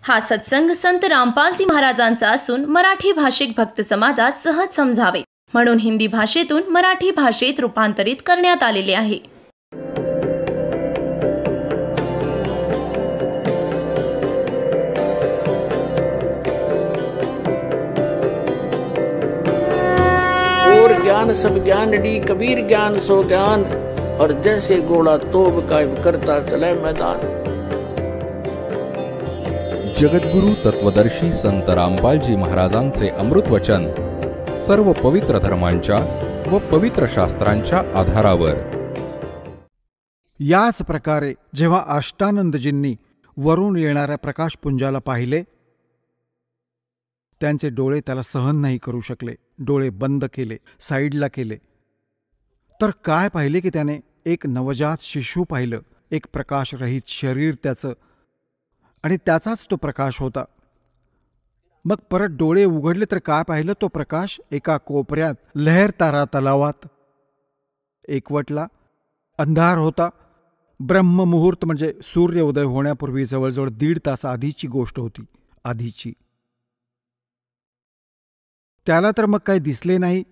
हा सत्संग संत रामपालजी महाराजांचा असून मराठी भाषिक भक्त समाजास सहज समजावे म्हणून हिंदी भाषेतून मराठी भाषेत रूपांतरित करण्यात आलेले आहे. और ज्ञान सब ज्ञान डी कबीर ज्ञान सो ज्ञान और जैसे घोड़ा तोब कायम करता चले मैदान. जगद्गुरु तत्वदर्शी संत रामपालजी महाराजांचे अमृत वचन सर्व पवित्र धर्मांच्या व पवित्र शास्त्रांच्या आधारावर. याच प्रकारे जेव्हा अष्टानंदजींनी वरून येणाऱ्या प्रकाशपुंजाला पाहिले, त्यांचे डोळे त्याला सहन नाही करू शकले. डोळे बंद केले, साईडला केले, तर काय पाहिले की त्याने एक नवजात शिशु पाहिलं. एक प्रकाशरहित शरीर त्याचं, आणि त्याचाच तो प्रकाश होता. मग परत डोळे उघडले तर काय पाहिलं? तो प्रकाश एका कोपऱ्यात लहरतारा तलावात एकवटला. अंधार होता. ब्रह्ममुहूर्त म्हणजे सूर्योदय होण्यापूर्वी जवळजवळ 1.5 तास आधीची गोष्ट होती. आधीची. त्याला तर मग काही दिसले नाही.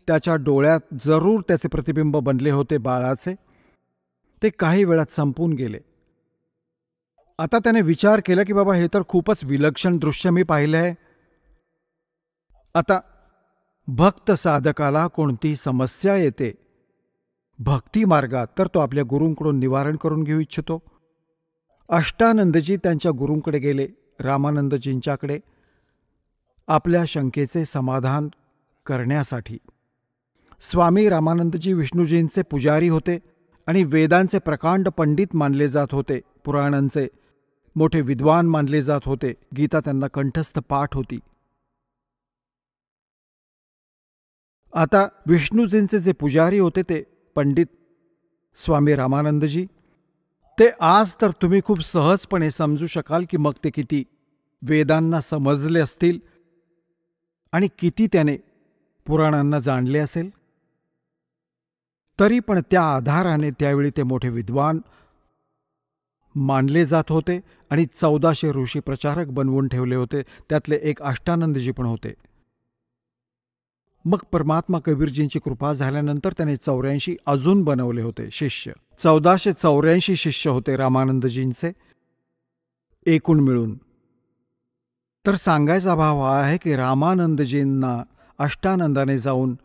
त्याच्या डोळ्यात जरूर त्याचे प्रतिबिंब बनले होते बाळाचे. ते काही वेळात संपून गेले. आता त्याने विचार केला की बाबा हे तर खूपच विलक्षण दृश्य मी पाहिलं आहे. आता भक्त साधकाला कोणती समस्या येते भक्ती मार्गात, तर तो आपल्या गुरूंकडून निवारण करून घेऊ इच्छितो. अष्टानंदजी त्यांच्या गुरूंकडे गेले, रामानंदजींच्याकडे, आपल्या शंकेचे समाधान करण्यासाठी. स्वामी रामानंदजी विष्णूजींचे पुजारी होते आणि वेदांचे प्रकांड पंडित मानले जात होते. पुराणांचे मोठे विद्वान मानले जात होते. गीता त्यांना कंठस्थ पाठ होती. आता विष्णूजींचे जे पुजारी होते ते पंडित स्वामी रामानंदजी, ते आज तर तुम्ही खूप सहजपणे समजू शकाल की मग ते किती वेदांना समजले असतील आणि किती त्याने पुराणांना जाणले असेल. तरी पण त्या आधाराने त्यावेळी ते मोठे विद्वान मानले जात होते आणि 1400 ऋषी प्रचारक बनवून ठेवले होते. त्यातले एक अष्टानंदजी पण होते. मग परमात्मा कबीरजींची कृपा झाल्यानंतर त्याने 84 अजून बनवले होते शिष्य. 1484 शिष्य होते रामानंदजींचे एकूण मिळून. तर सांगायचा भाव हा आहे की रामानंदजींना अष्टानंदाने जाऊन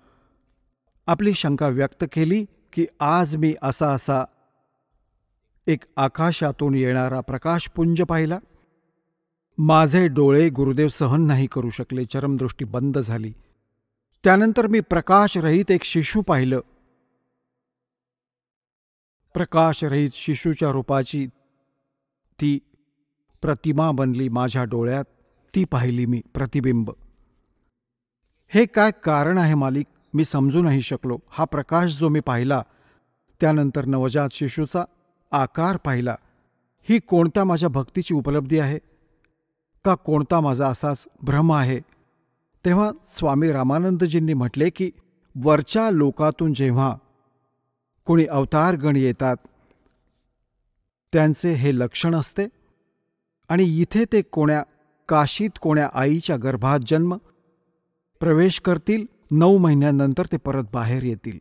आपली शंका व्यक्त केली की आज मी असा एक आकाशातून येणारा प्रकाशपुंज पाहिला. माझे डोळे गुरुदेव सहन नाही करू शकले. चरमदृष्टी बंद झाली. त्यानंतर मी प्रकाशरहित एक शिशु पाहिलं. प्रकाशरहित शिशुच्या रूपाची ती प्रतिमा बनली माझ्या डोळ्यात. ती पाहिली मी प्रतिबिंब. हे काय कारण आहे मालिक मी समजू नाही शकलो. हा प्रकाश जो मी पाहिला, त्यानंतर नवजात शिशूचा आकार पाहिला, ही कोणत्या माझ्या भक्तीची उपलब्धी आहे का कोणता माझा असाच भ्रम आहे? तेव्हा स्वामी रामानंदजींनी म्हटले की वरच्या लोकातून जेव्हा कोणी अवतारगण येतात त्यांचे हे लक्षण असते आणि इथे ते काशीत कोण्या आईच्या गर्भात जन्म प्रवेश करतील. 9 महिन्यांनंतर ते परत बाहेर येतील.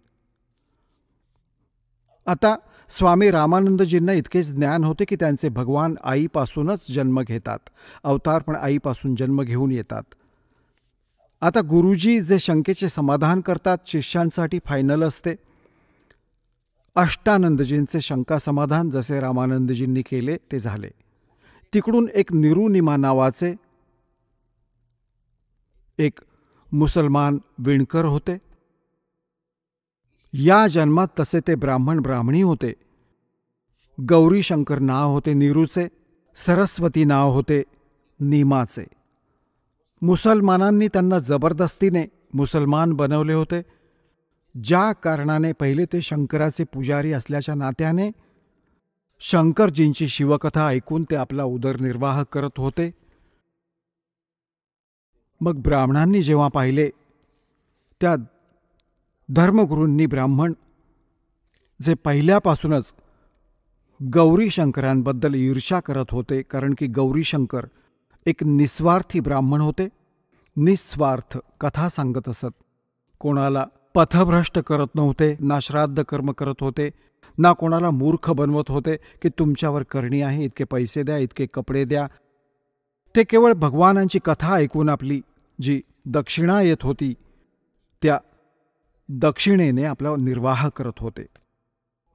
आता स्वामी रामानंदजींना इतकेच ज्ञान होते की त्यांचे भगवान आईपासूनच जन्म घेतात. अवतार पण आईपासून जन्म घेऊन येतात. आता गुरुजी जे शंकेचे समाधान करतात शिष्यांसाठी फायनल असते. अष्टानंदजींचे शंका समाधान जसे रामानंदजींनी केले ते झाले. तिकडून एक निरुनिमा नावाचे एक मुसलमान विणकर होते. या जन्मात तसे ते ब्राह्मणी होते. गौरीशंकर नाव होते निरूचे. सरस्वती नाव होते नीमाचे. मुसलमानांनी त्यांना जबरदस्तीने मुसलमान बनवले होते. ज्या कारणाने पहिले ते शंकराचे पुजारी असल्याच्या नात्याने शंकरजींची शिवकथा ऐकून ते आपला उदरनिर्वाह करत होते. मग ब्राह्मणांनी जेव्हा पाहिले, त्या धर्मगुरूंनी ब्राह्मण जे पहिल्यापासूनच गौरीशंकरांबद्दल ईर्ष्या करत होते, कारण की गौरीशंकर एक निस्वार्थी ब्राह्मण होते. निस्वार्थ कथा सांगत असत. कोणाला पथभ्रष्ट करत नव्हते, ना श्राद्ध कर्म करत होते, ना कोणाला मूर्ख बनवत होते की तुमच्यावर करणी आहे, इतके पैसे द्या, इतके कपडे द्या. ते केवळ भगवानांची कथा ऐकून आपली जी दक्षिणा येत होती त्या दक्षिणेने आपला निर्वाह करत होते.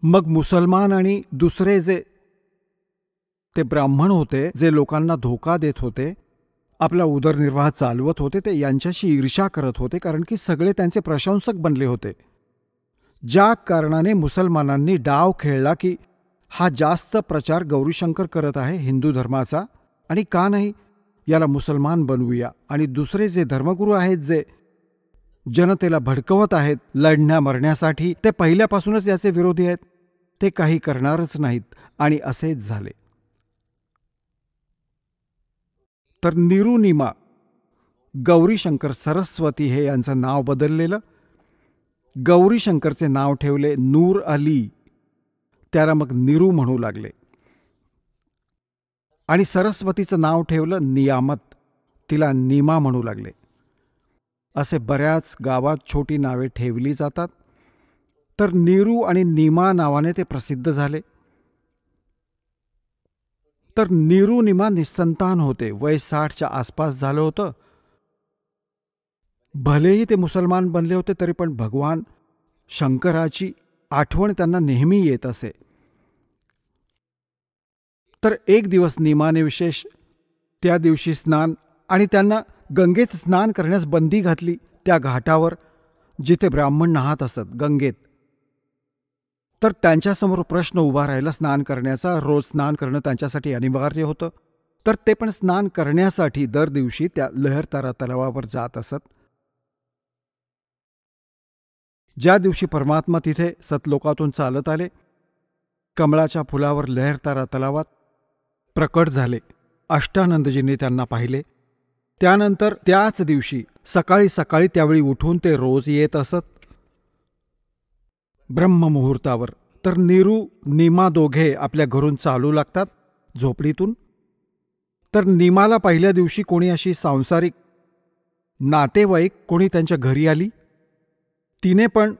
मग मुसलमान आणि दुसरे जे ते ब्राह्मण होते, जे लोकांना धोका देत होते, आपला उदरनिर्वाह चालवत होते, ते यांच्याशी ईर्ष्या करत होते, कारण की सगळे त्यांचे प्रशंसक बनले होते. ज्या कारणाने मुसलमानांनी डाव खेळला की हा जास्त प्रचार गौरीशंकर करत आहे हिंदू धर्माचा, आणि का नाही याला मुसलमान बनवूया. आणि दुसरे जे धर्मगुरू आहेत, जे जनतेला भडकवत आहेत लढण्या मरण्यासाठी, ते पहिल्यापासूनच याचे विरोधी आहेत, ते काही करणारच नाहीत. आणि असेच झाले. तर निरुनिमा गौरीशंकर सरस्वती हे यांचं नाव बदललेलं. गौरीशंकरचे नाव ठेवले नूर अली, त्याला मग निरू म्हणू लागले. आणि सरस्वतीचं नाव ठेवलं नियामत, तिला नीमा म्हणू लागले. असे बऱ्याच गावात छोटी नावे ठेवली जातात. तर निरू आणि नीमा नावाने ते प्रसिद्ध झाले. तर निरुनिमा निस्संतान होते. वय 60च्या आसपास झालं होतं. भलेही ते मुसलमान बनले होते तरी पण भगवान शंकराची आठवण त्यांना नेहमी येत असे. तर एक दिवस नीमाने विशेष त्या दिवशी स्नान, आणि त्यांना गंगेत स्नान करण्यास बंदी घातली. त्या घाटावर जिथे ब्राह्मण नाहत असत गंगेत, तर त्यांच्यासमोर प्रश्न उभा राहिला स्नान करण्याचा. रोज स्नान करणं त्यांच्यासाठी अनिवार्य होतं. तर ते पण स्नान करण्यासाठी दर दिवशी त्या लहरतारा तलावावर जात असत. ज्या दिवशी परमात्मा तिथे सतलोकातून चालत आले, कमळाच्या फुलावर लहरतारा तलावात प्रकट झाले. अष्टानंदजींनी त्यांना पाहिले. त्यानंतर त्याच दिवशी सकाळी सकाळी त्यावेळी उठून ते रोज येत असत ब्रह्ममुहूर्तावर. तर निरू नीमा दोघे आपल्या घरून चालू लागतात झोपडीतून. तर नीमाला पहिल्या दिवशी कोणी अशी सांसारिक नातेवाईक कोणी त्यांच्या घरी आली. तिने पण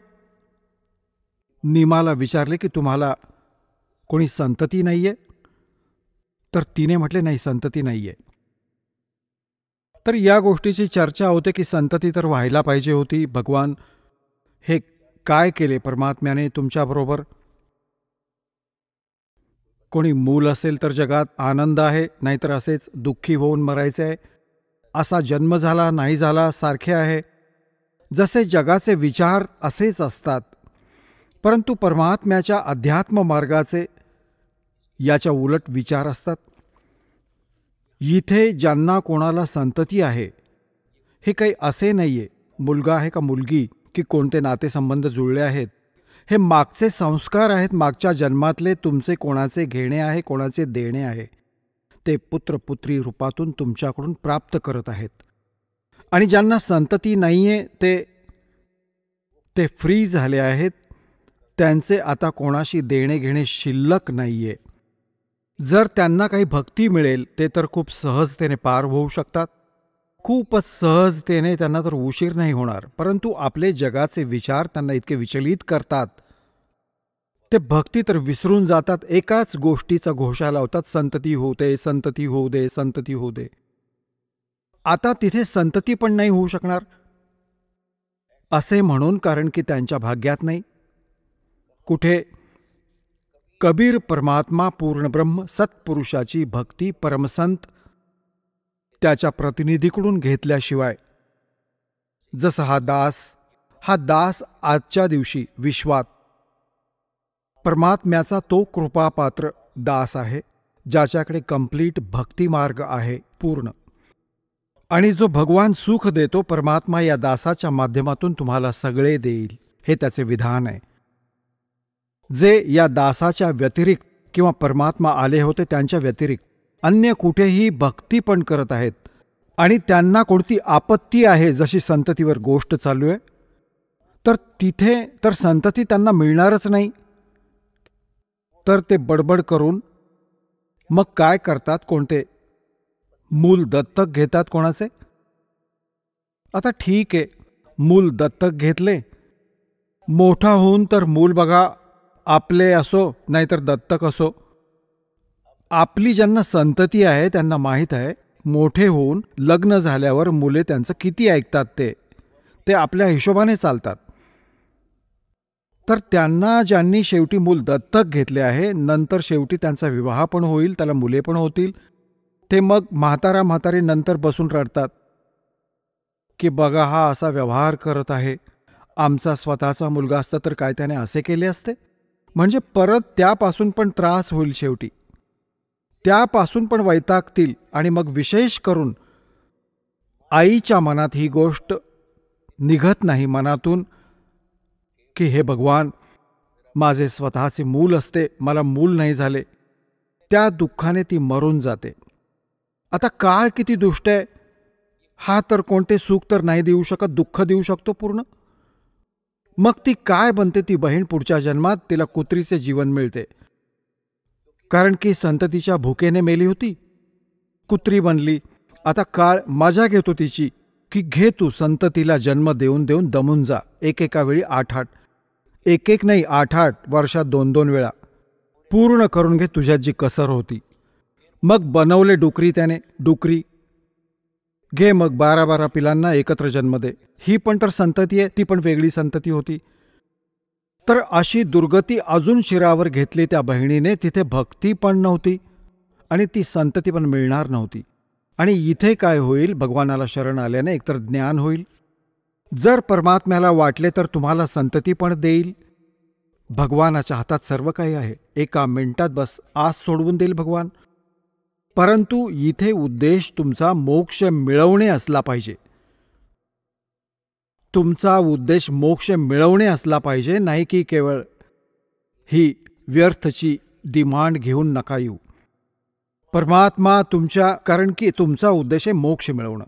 नीमाला विचारले की तुम्हाला कोणी संतती नाहीये? तर तिने म्हटले नाही, संतती नाहीये. तर या गोष्टीची चर्चा होते की संतती तर व्हायला पाहिजे होती. भगवान हे काय केले परमात्म्याने तुमच्याबरोबर? कोणी मूल असेल तर जगात आनंद आहे, नाहीतर असेच दुःखी होऊन मरायचे आहे. असा जन्म झाला नाही झाला सारखे आहे. जसे जगाचे विचार असेच असतात, परंतु परमात्म्याच्या अध्यात्म मार्गाचे याच्या उलट विचार असतात. इथे ज्यांना कोणाला संतती आहे हे काही असे नाहीये मुलगा आहे का मुलगी की कोणते नातेसंबंध जुळले आहेत. हे मागचे संस्कार आहेत, मागच्या जन्मातले तुमचे कोणाचे घेणे आहे, कोणाचे देणे आहे, ते पुत्रपुत्री रूपातून तुमच्याकडून प्राप्त करत आहेत. आणि ज्यांना संतती नाहीये ते फ्री झाले आहेत. त्यांचे आता कोणाशी देणे घेणे शिल्लक नाहीये. जर त्यांना काही भक्ती मिळेल ते तर खूप सहजतेने पार होऊ शकतात. खूपच सहजतेने त्यांना तर उशीर नाही होणार. परंतु आपले जगाचे विचार त्यांना इतके विचलित करतात, ते भक्ती तर विसरून जातात. एकाच गोष्टीचा घोषा लावतात, संतती होऊ दे, संतती होऊ दे, संतती होऊ दे. आता तिथे संतती पण नाही होऊ शकणार असे म्हणून, कारण की त्यांच्या भाग्यात नाही. कुठे कबीर परमात्मा पूर्णब्रह्म सत्पुरुषाची भक्ती परमसंत त्याच्या प्रतिनिधीकडून घेतल्याशिवाय, जसा हा दास आजच्या दिवशी विश्वात परमात्म्याचा तो कृपापात्र दास आहे ज्याच्याकडे कंप्लीट भक्ती मार्ग आहे पूर्ण. आणि जो भगवान सुख देतो, परमात्मा या दासाच्या माध्यमातून तुम्हाला सगळे देईल, हे त्याचे विधान आहे. जे या दासाच्या व्यतिरिक्त किंवा परमात्मा आले होते त्यांच्या व्यतिरिक्त अन्य कुठेही भक्ती पण करत आहेत आणि त्यांना कोणती आपत्ती आहे, जशी संततीवर गोष्ट चालू आहे, तर तिथे तर संतती त्यांना मिळणारच नाही. तर ते बडबड करून मग काय करतात, कोणते मूल दत्तक घेतात कोणाचे? आता ठीक आहे, मूल दत्तक घेतले, मोठा होऊन तर मूल बघा आपले असो नाहीतर दत्तक असो, आपली ज्यांना संतती आहे त्यांना माहीत आहे मोठे होऊन लग्न झाल्यावर मुले त्यांचं किती ऐकतात, ते आपल्या हिशोबाने चालतात. तर त्यांना ज्यांनी शेवटी मूल दत्तक घेतले आहे, नंतर शेवटी त्यांचा विवाह पण होईल, त्याला मुले पण होतील, ते मग म्हातारी नंतर बसून रडतात की बघा हा असा व्यवहार करत आहे, आमचा स्वतःचा मुलगा असता तर काय त्याने असे केले असते. म्हणजे परत त्यापासून पण त्रास होईल, शेवटी त्यापासून पण वैतागतील. आणि मग विशेष करून आईच्या मनात ही गोष्ट निघत नाही मनातून की हे भगवान, माझे स्वतःचे मूल असते, मला मूल नाही झाले. त्या दुःखाने ती मरून जाते. आता काळ किती दुष्ट आहे, हा तर कोणते सुख तर नाही देऊ शकत, दुःख देऊ शकतो पूर्ण. मग ती काय बनते ती बहीण पुढच्या जन्मात? तिला कुत्रीचे जीवन मिळते, कारण की संततीच्या भुकेने मेली होती, कुत्री बनली. आता काळ मजा घेतो तिची की घे तू संततीला जन्म देऊन देऊन दमून जा, एकेका वेळी 8 एक नाही 8 वर्षात 2 वेळा पूर्ण करून घे तुझ्यात जी कसर होती. मग बनवले डुकरी त्याने, डुकरी घे मग 12 पिलांना एकत्र जन्म दे. ही पण तर संतती आहे, ती पण वेगळी संतती होती. तर अशी दुर्गती अजून शिरावर घेतली त्या बहिणीने. तिथे भक्ती पण नव्हती आणि ती संतती पण मिळणार नव्हती. आणि इथे काय होईल, भगवानाला शरण आल्याने एकतर ज्ञान होईल, जर परमात्म्याला वाटले तर तुम्हाला संतती पण देईल. भगवानाच्या हातात सर्व काही आहे, एका मिनिटात बस आस सोडवून देईल भगवान. परंतु इथे उद्देश तुमचा मोक्ष मिळवणे असला पाहिजे. तुमचा उद्देश मोक्ष मिळवणे असला पाहिजे, नाही की केवळ ही व्यर्थची डिमांड घेऊन नका येऊ. परमात्मा तुमच्या, कारण की तुमचा उद्देश आहे मोक्ष मिळवणं,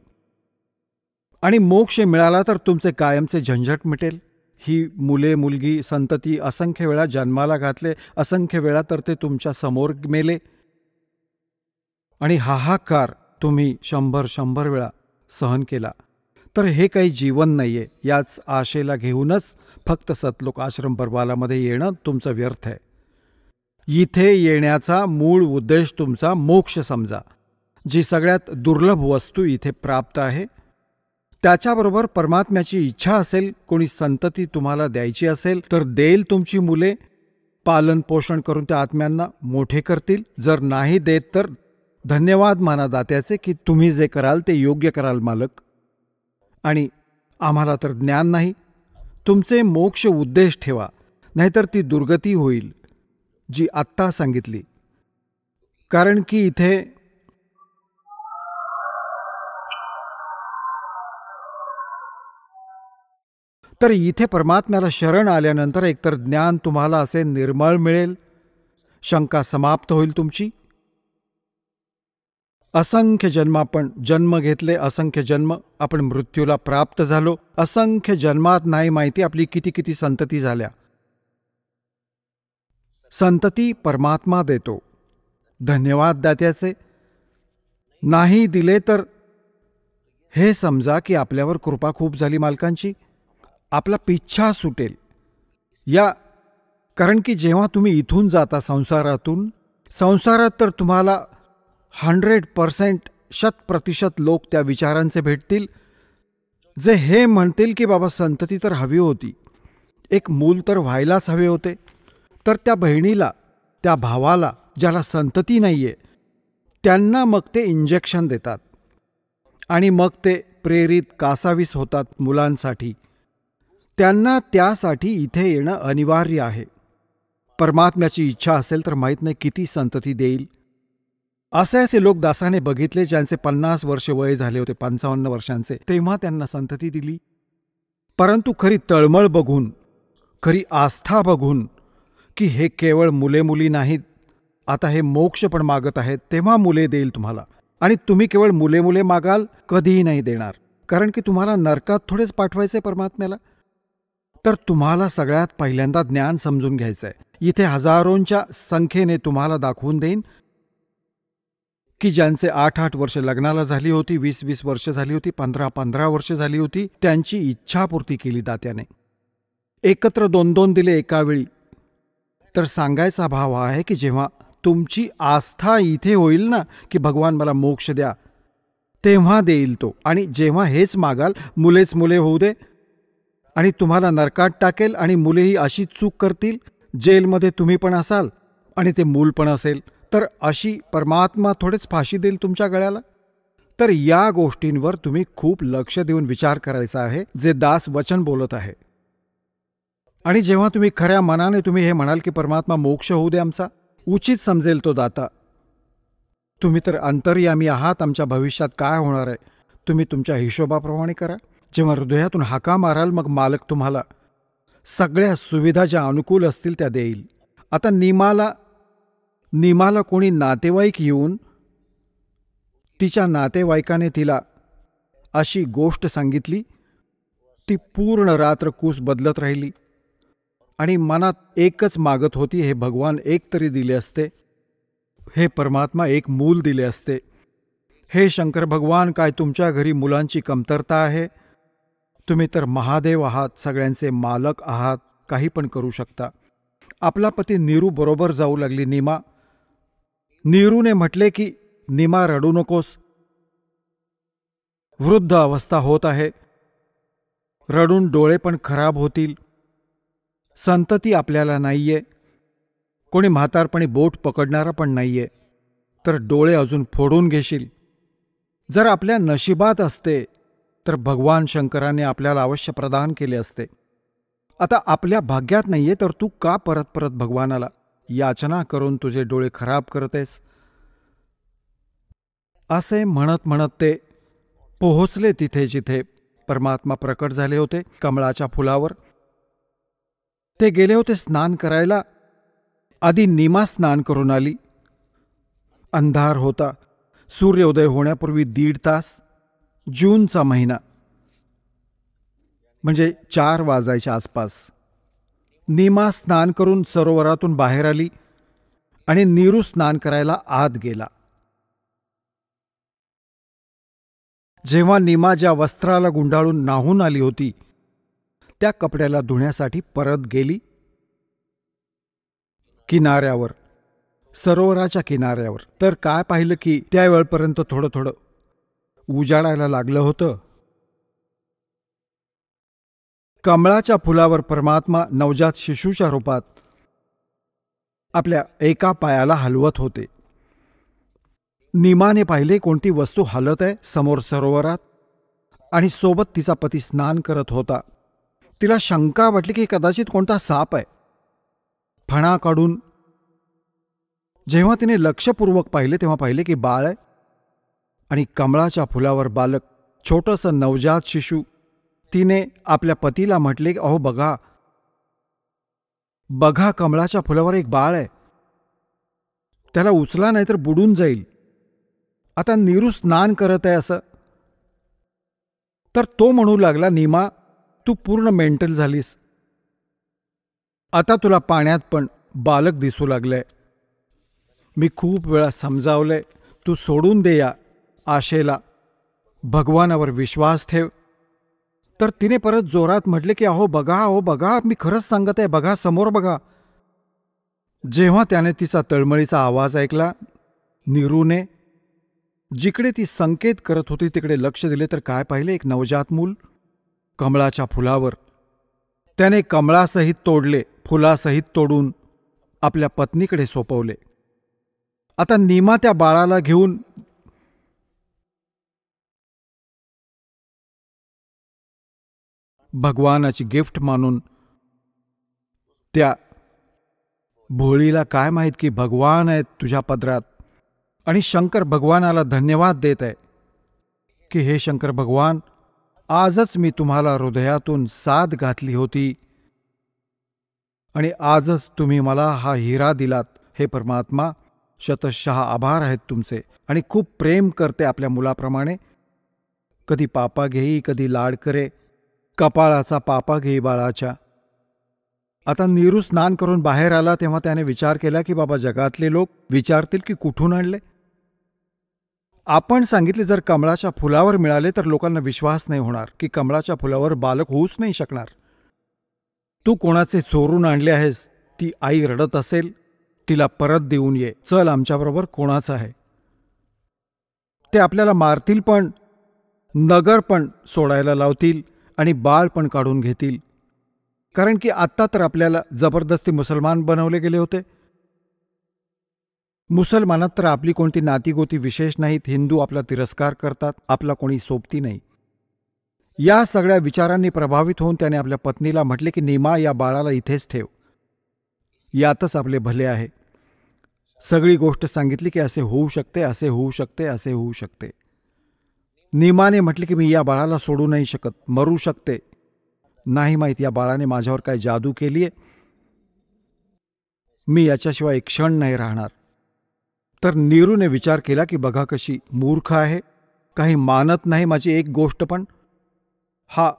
आणि मोक्ष मिळाला तर तुमचे कायमचे झंझट मिटेल. ही मुले मुलगी संतती असंख्य वेळा जन्माला घातले, असंख्य वेळा तर ते तुमच्या समोर मेले, आणि हाहाकार तुम्ही 100 वेळा सहन केला. तर हे काही जीवन नाहीये. याच आशेला घेऊनच फक्त सतलोक आश्रम परवालामध्ये येणं तुमचं व्यर्थ आहे. इथे येण्याचा मूळ उद्देश तुमचा मोक्ष समजा. जी सगळ्यात दुर्लभ वस्तू इथे प्राप्त आहे, त्याच्याबरोबर परमात्म्याची इच्छा असेल, कोणी संतती तुम्हाला द्यायची असेल तर देईल तुमची मुले, पालन पोषण करून त्या आत्म्यांना मोठे करतील. जर नाही देत तर धन्यवाद माना दात्याचे की तुम्ही जे कराल ते योग्य कराल मालक. आणि आम्हाला तर ज्ञान नाही. तुमचे मोक्ष उद्देश ठेवा, नाहीतर ती दुर्गती होईल जी आत्ता सांगितली. कारण की इथे तर इथे परमात्म्याला शरण आल्यानंतर एकतर ज्ञान तुम्हाला असे निर्मळ मिळेल, शंका समाप्त होईल तुमची. असंख्य जन्म आपण जन्म घेतले, असंख्य जन्म आपण मृत्यूला प्राप्त झालो, असंख्य जन्मात नाही माहिती आपली किती किती संतती झाल्या. संतती परमात्मा देतो, धन्यवाद दात्याचे. नाही दिले तर हे समजा की आपल्यावर कृपा खूप झाली मालकांची, आपला पिच्छा सुटेल. कारण की जेव्हा तुम्ही इथून जाता संसारात तर तुम्हाला 100% 100% लोक त्या विचारांचे भेटतील, जे हे म्हणतील की बाबा संतती तर हवी होती, एक मूल तर व्हायलाच हवे होते. तर त्या बहिणीला, त्या भावाला ज्याला संतती नाहीये, त्यांना मग ते इंजेक्शन देतात आणि मग ते प्रेरित कासावीस होतात मुलांसाठी. त्यांना त्यासाठी इथे येणं अनिवार्य आहे. परमात्म्याची इच्छा असेल तर माहीत नाही किती संतती देईल. असे लोक दासाने बघितले ज्यांचे 50 वर्ष वय झाले होते, 55 वर्षांचे, तेव्हा त्यांना संतती दिली. परंतु खरी तळमळ बघून, खरी आस्था बघून की हे केवळ मुले मुली नाहीत, आता हे मोक्ष पण मागत आहेत, तेव्हा मुले देईल तुम्हाला. आणि तुम्ही केवळ मुले मुले मागाल, कधीही नाही देणार. कारण की तुम्हाला नरकात थोडेच पाठवायचे परमात्म्याला. तर तुम्हाला सगळ्यात पहिल्यांदा ज्ञान समजून घ्यायचंय. इथे हजारोंच्या संख्येने तुम्हाला दाखवून देईन की ज्यांचे 8-8 वर्ष लग्नाला झाली होती, 20-20 वर्ष झाली होती, 15-15 वर्ष झाली होती, त्यांची इच्छापूर्ती केली दात्याने. एकत्र 2-2 दिले एका वेळी. तर सांगायचा भाव हा आहे की जेव्हा तुमची आस्था इथे होईल ना की भगवान मला मोक्ष द्या, तेव्हा देईल तो. आणि जेव्हा हेच मागाल, मुलेच मुले होऊ दे आणि तुम्हाला नरकात टाकेल आणि मुलेही अशीच चूक करतील, जेलमध्ये तुम्ही पण असाल आणि ते मूल पण असेल, तर अशी परमात्मा थोडेच फाशी देईल तुमच्या गळ्याला. तर या गोष्टींवर तुम्ही खूप लक्ष देऊन विचार करायचा आहे, जे दास वचन बोलत आहे. आणि जेव्हा तुम्ही खऱ्या मनाने तुम्ही हे म्हणाल की परमात्मा मोक्ष होऊ दे आमचा, उचित समजेल तो दाता. तुम्ही तर अंतर्यामी आहात, आमच्या भविष्यात काय होणार आहे तुम्ही तुमच्या हिशोबाप्रमाणे करा. जेव्हा हृदयातून हाका माराल, मग मालक तुम्हाला सगळ्या सुविधा ज्या अनुकूल असतील त्या देईल. आता निमाला कोणी नातेवाईक येऊन तिच्या नातेवाईकाने तिला अशी गोष्ट सांगितली, ती पूर्ण रात्र कूस बदलत राहिली आणि मनात एकच मागत होती, हे भगवान एक तरी दिले असते, हे परमात्मा एक मूल दिले असते. हे शंकर भगवान, काय तुमच्या घरी मुलांची कमतरता आहे? तुम्ही तर महादेव आहात, सगळ्यांचे मालक आहात, काही पण करू शकता. आपला पती नीरू बरोबर जाऊ लागली निमा. नीरूने म्हटले की निमा रडू नकोस, वृद्ध अवस्था होत आहे, रडून डोळे पण खराब होतील, संतती आपल्याला नाहीये, कोणी म्हातारपणी बोट पकडणारा पण नाहीये, तर डोळे अजून फोडून घेशील. जर आपल्या नशिबात असते तर भगवान शंकराने आपल्याला अवश्य प्रदान केले असते. आता आपल्या भाग्यात नाहीये, तर तू का परत परत भगवानाला याचना करून तुझे डोळे खराब करतेस? असे म्हणत म्हणत ते पोहोचले तिथे जिथे परमात्मा प्रकट झाले होते, कमळाच्या फुलावर. ते गेले होते स्नान करायला. आधी निमा स्नान करून आली. अंधार होता, सूर्योदय होण्यापूर्वी 1.5 तास. जूनचा महिना, म्हणजे 4 वाजायच्या आसपास. निमा स्नान करून सरोवरातून बाहेर आली आणि नीरू स्नान करायला आत गेला. जेव्हा निमा ज्या वस्त्राला गुंडाळून नाहून आली होती, त्या कपड्याला धुण्यासाठी परत गेली. किनाऱ्यावर, सरोवराच्या किनाऱ्यावर, तर काय पाहिलं की त्यावेळपर्यंत थोडं थोडं उजाडायला लागलं होतं. कमळाच्या फुलावर परमात्मा नवजात शिशूच्या रूपात आपल्या एका पायाला हलवत होते. निमाने पाहिले कोणती वस्तू हलत आहे समोर सरोवरात, आणि सोबत तिचा पती स्नान करत होता. तिला शंका वाटली की कदाचित कोणता साप आहे. फणा काढून जेव्हा तिने लक्षपूर्वक पाहिले, तेव्हा पाहिले की बाळ आहे आणि कमळाच्या फुलावर बालक, छोटंसं नवजात शिशू. तिने आपल्या पतीला म्हटले, अहो बघा बघा, कमळाच्या फुलावर एक बाळ आहे, त्याला उचला नाही तर बुडून जाईल. आता नीरू स्नान करत आहे असं. तर तो म्हणू लागला, निमा तू पूर्ण मेंटल झालीस, आता तुला पाण्यात पण बालक दिसू लागलंय. मी खूप वेळा समजावलंय, तू सोडून दे या आशेला, भगवानावर विश्वास ठेव. तर तिने परत जोरात म्हटले की अहो बघा, मी खरंच सांगत आहे, बघा समोर बघा. जेव्हा त्याने तिचा तळमळीचा आवाज ऐकला, नीरूने जिकडे ती संकेत करत होती तिकडे लक्ष दिले, तर काय पाहिले, एक नवजात मूल कमळाच्या फुलावर. त्याने कमळासहित तोडले, फुलासहित तोडून आपल्या पत्नीकडे सोपवले. आता निमा त्या बाळाला घेऊन भगवानाची गिफ्ट मानून, त्या भोळीला काय माहीत की भगवान आहेत तुझ्या पदरात, आणि शंकर भगवानाला धन्यवाद देत आहे की हे शंकर भगवान, आजच मी तुम्हाला हृदयातून साथ घातली होती आणि आजच तुम्ही मला हा हिरा दिलात. हे परमात्मा, शतशः आभार आहेत तुमचे. आणि खूप प्रेम करते आपल्या मुलाप्रमाणे. कधी पापा घेई, कधी लाड करे, कपाळाचा पापा घेई बाळाच्या. आता नीरू स्नान करून बाहेर आला तेव्हा त्याने विचार केला की बाबा जगातले लोक विचारतील की कुठून आणले. आपण सांगितले जर कमळाच्या फुलावर मिळाले तर लोकांना विश्वास नाही होणार की कमळाच्या फुलावर बालक होऊच नाही शकणार. तू कोणाचे चोरून आणले आहेस, ती आई रडत असेल, तिला परत देऊन ये. चल आमच्याबरोबर कोणाचं आहे. ते आपल्याला मारतील पण, नगर पण सोडायला लावतील आणि बाळ पण काढून घेतील. कारण की आत्ता तर आपल्याला जबरदस्ती मुसलमान बनवले गेले होते. मुसलमानात तर आपली कोणती नातीगोती विशेष नाहीत. हिंदू आपला तिरस्कार करतात, आपला कोणी सोबती नाही. या सगळ्या विचारांनी प्रभावित होऊन त्याने आपल्या पत्नीला म्हटले की नीमा, या बाळाला इथेच ठेव, यातच आपले भले आहे. सगळी गोष्ट सांगितली की असे होऊ शकते, असे होऊ शकते, असे होऊ शकते. नीमाने म्हटले की मी या बाळाला सोडू नाही शकत, मरू शकते. नाही माहीत या बाळाने माझ्यावर काय जादू केली आहे, मी याच्याशिवाय एक क्षण नाही राहणार. तर नीरूने विचार केला की बघा कशी मूर्ख आहे, काही मानत नाही माझी एक गोष्ट पण. हा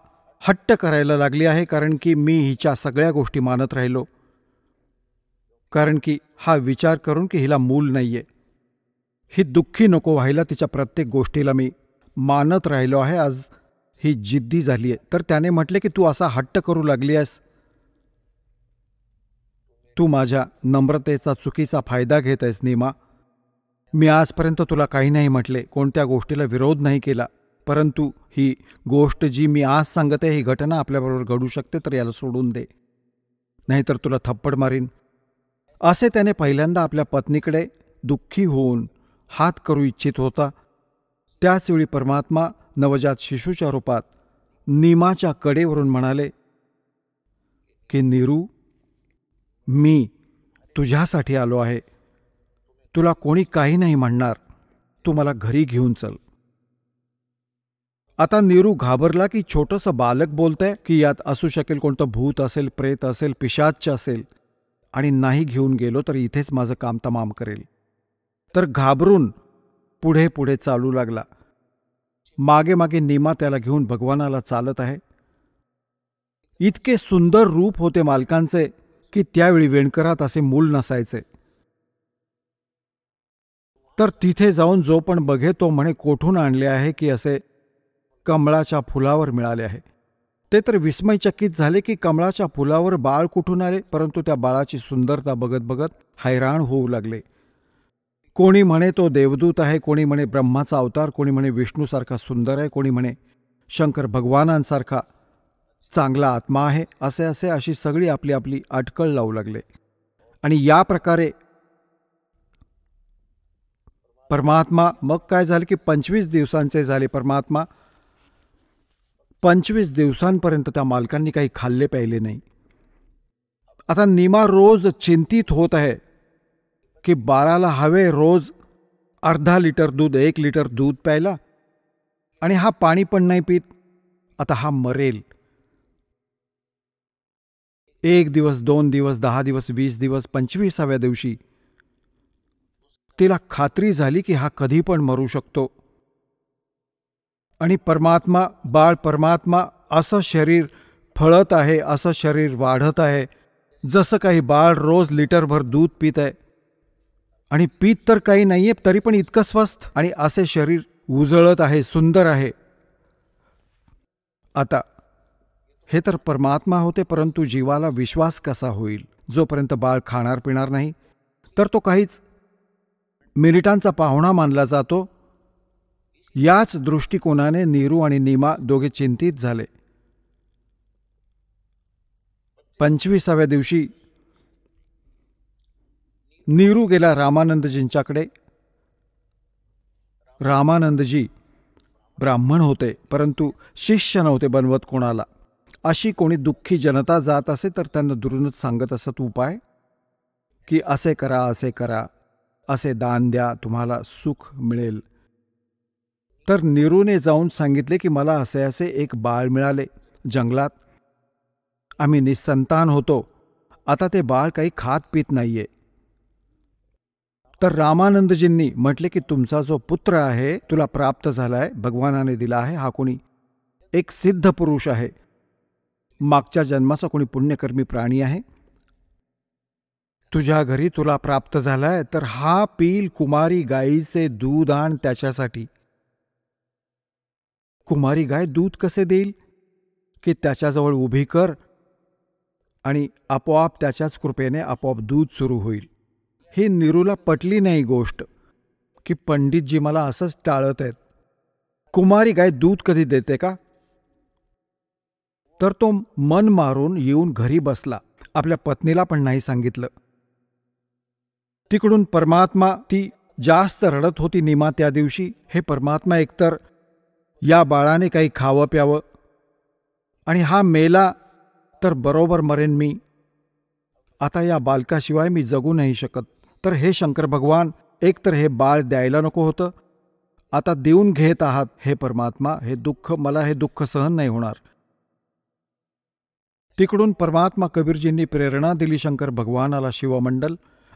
हट्ट करायला लागली आहे कारण की मी हिच्या सगळ्या गोष्टी मानत राहिलो, कारण की हा विचार करून की हिला मूल नाहीये, ही दुःखी नको व्हायला, तिच्या प्रत्येक गोष्टीला मी मानत राहिलो आहे. आज ही जिद्दी झाली आहे. तर त्याने म्हटले की तू असा हट्ट करू लागली आहेस, तू माझ्या नम्रतेचा चुकीचा फायदा घेत आहेस नीमा. मी आजपर्यंत तुला काही नाही म्हटले, कोणत्या गोष्टीला विरोध नाही केला, परंतु ही गोष्ट जी मी आज सांगते, ही घटना आपल्याबरोबर घडू शकते, तर याला सोडून दे, नाहीतर तुला थप्पड मारीन. असे त्याने पहिल्यांदा आपल्या पत्नीकडे दुःखी होऊन हात करू इच्छित होता. त्याचवेळी परमात्मा नवजात शिशूच्या रूपात नीमाच्या कडेवरून म्हणाले की नीरू, मी तुझ्यासाठी आलो आहे, तुला कोणी काही नाही म्हणणार, तू मला घरी घेऊन चल. आता नीरू घाबरला की छोटंसं बालक बोलतंय की यात असू शकेल कोणतं भूत असेल, प्रेत असेल, पिशाच असेल, आणि नाही घेऊन गेलो तर इथेच माझं काम तमाम करेल. तर घाबरून पुढे पुढे चालू लागला. मागे मागे नीमा त्याला घेऊन भगवानाला चालत आहे. इतके सुंदर रूप होते मालकांचे की त्यावेळी वेणकरात असे मूल नसायचे. तर तिथे जाऊन जो पण बघे तो म्हणे कोठून आणले आहे, की असे कमळाच्या फुलावर मिळाले आहे. ते तर विस्मयचकित झाले की कमळाच्या फुलावर बाळ कुठून आले, परंतु त्या बाळाची सुंदरता बघत बघत हैराण होऊ लागले. कोणी म्हणे तो देवदूत आहे, कोणी म्हणे ब्रह्माचा अवतार, कोणी म्हणे विष्णूसारखा सुंदर आहे, कोणी म्हणे शंकर भगवानांसारखा चांगला आत्मा आहे. असे अशी सगळी आपली आपली अटकळ लावू लागले. आणि या प्रकारे परमात्मा, मग काय झालं की 25 दिवसांचे झाले परमात्मा. 25 दिवसांपर्यंत त्या मालकांनी काही खाल्ले प्यायले नाही. आता नीमा रोज चिंतित होत आहे की बाळाला हवे रोज अर्धा लिटर दूध, 1 लिटर दूध प्यायला, आणि हा पाणी पण नाही पित. आता हा मरेल. 1 दिवस, 2 दिवस, 10 दिवस, 20 दिवस, 25व्या दिवशी तिला खात्री झाली की हा कधी पण मरू शकतो. आणि परमात्मा, बाळ परमात्मा असं शरीर फळत आहे, असं शरीर वाढत आहे, जसं काही बाळ रोज लिटरभर दूध पित आहे, आणि पीत तर काही नाहीये तरी पण इतकं स्वस्थ, आणि असे शरीर उजळत आहे, सुंदर आहे. आता हे तर परमात्मा होते, परंतु जीवाला विश्वास कसा होईल जोपर्यंत बाळ खाणार पिणार नाही. तर तो काहीच मिनिटांचा पाहुणा मानला जातो. याच दृष्टिकोनाने नीरू आणि नीमा दोघे चिंतित झाले. 25व्या दिवशी नीरू गेला रामानंदजींच्याकडे. रामानंदजी ब्राह्मण होते, परंतु शिष्य नव्हते बनवत कोणाला. अशी कोणी दुःखी जनता जात असे तर त्यांना दुरूनच सांगत असत उपाय की असे करा, असे करा, असे दान द्या, तुम्हाला सुख मिळेल. तर नीरूने जाऊन सांगितले की मला असे असे एक बाळ मिळाले जंगलात, आम्ही निसंतान होतो, आता ते बाळ काही खात पित नाहीये. तर रामानंदजींनी म्हटले की तुमचा जो पुत्र आहे तुला प्राप्त झालाय, भगवानाने दिला आहे. हा कोणी एक सिद्ध पुरुष आहे, मागच्या जन्माचा कोणी पुण्यकर्मी प्राणी आहे. तुझ्या घरी तुला प्राप्त झालाय तर हा पिल कुमारी गायीचे दूध आण त्याच्यासाठी. कुमारी गाय दूध कसे देईल की त्याच्याजवळ उभी कर आणि आपोआप त्याच्याच कृपेने आपोआप दूध सुरू होईल. ही नीरूला पटली नाही गोष्ट की पंडितजी मला असंच टाळत आहेत. कुमारी गाय दूध कधी देते का? तर तो मन मारून येऊन घरी बसला. आपल्या पत्नीला पण नाही सांगितलं. तिकडून परमात्मा, ती जास्त रडत होती नीमा त्या दिवशी. हे परमात्मा, एकतर या बाळाने काही खावं प्यावं आणि हा मेला तर बरोबर मरेन मी. आता या बालकाशिवाय मी जगू नाही शकत. तर हे शंकर भगवान, एकतर हे बाळ द्यायला नको होतं, आता देऊन घेत आहात. हे परमात्मा, हे दुःख, मला हे दुःख सहन नाही होणार. तिकडून परमात्मा कबीरजींनी प्रेरणा दिली शंकर भगवानाला. शिवमंडल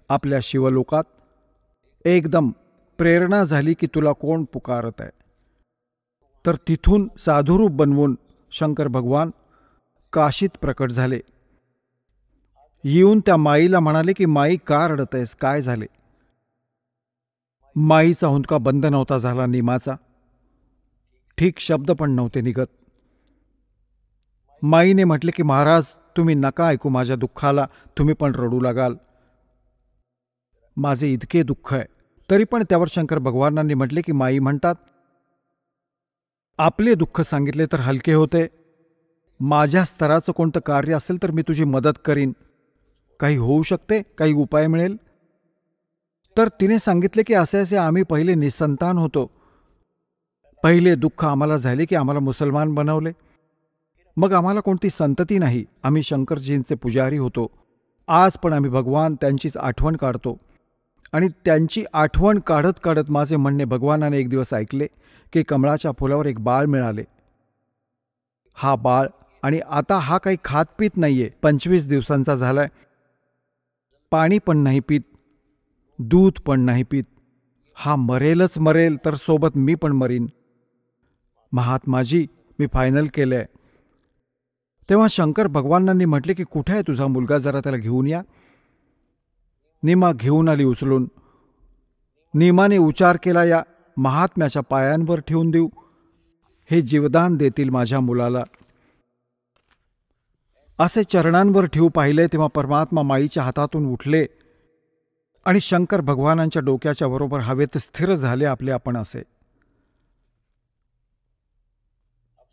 आपल्या शिवलोकात एकदम प्रेरणा झाली की तुला कोण पुकारत आहे. तर तिथून साधुरूप बनवून शंकर भगवान काशीत प्रकट झाले. येऊन त्या माईला म्हणाले की माई, का रडत आहेस, काय झाले? माईचा हुंदका बंद नव्हता झाला नीमाचा. ठीक शब्द पण नव्हते निघत. माईने म्हटले की महाराज, तुम्ही नका ऐकू माझ्या दुःखाला, तुम्ही पण रडू लागाल. माझे इतके दुःख आहे. तरी पण त्यावर शंकर भगवानांनी म्हटले की माई म्हणतात, आपले दुःख सांगितले तर हलके होते. माझ्या स्तराचं कोणतं कार्य असेल तर मी तुझी मदत करीन. काही होऊ शकते, काही उपाय मिळेल. तर तिने सांगितले की असे असे आम्ही पहिले निसंतान होतो. पहिले दुःख आम्हाला झाले की आम्हाला मुसलमान बनवले. मग आम्हाला कोणती संतती नाही. आम्ही शंकरजींचे पुजारी होतो. आज पण आम्ही भगवान त्यांचीच आठवण काढतो. आणि त्यांची आठवण काढत काढत माझे म्हणणे भगवानाने एक दिवस ऐकले की कमळाच्या फुलावर एक बाळ मिळाले. हा बाळ, आणि आता हा काही खात पीत नाहीये, 25 दिवसांचा झालाय. पाणी पण नाही पीत, दूध पण नाही पीत. हा मरेलच मरेल, तर सोबत मी पण मरीन. महात्माजी, मी फायनल केलंय. तेव्हा शंकर भगवानांनी म्हटले की कुठे आहे तुझा मुलगा, जरा त्याला घेऊन या. नीमा घेऊन आली उचलून. नीमाने उच्चार केला, या महात्म्याच्या पायांवर ठेवून देऊ, हे जीवदान देतील माझ्या मुलाला. असे चरणांवर ठेवू पाहिले तेव्हा परमात्मा माईच्या हातातून उठले आणि शंकर भगवानांच्या डोक्याच्या बरोबर हवेत स्थिर झाले आपले आपण असे.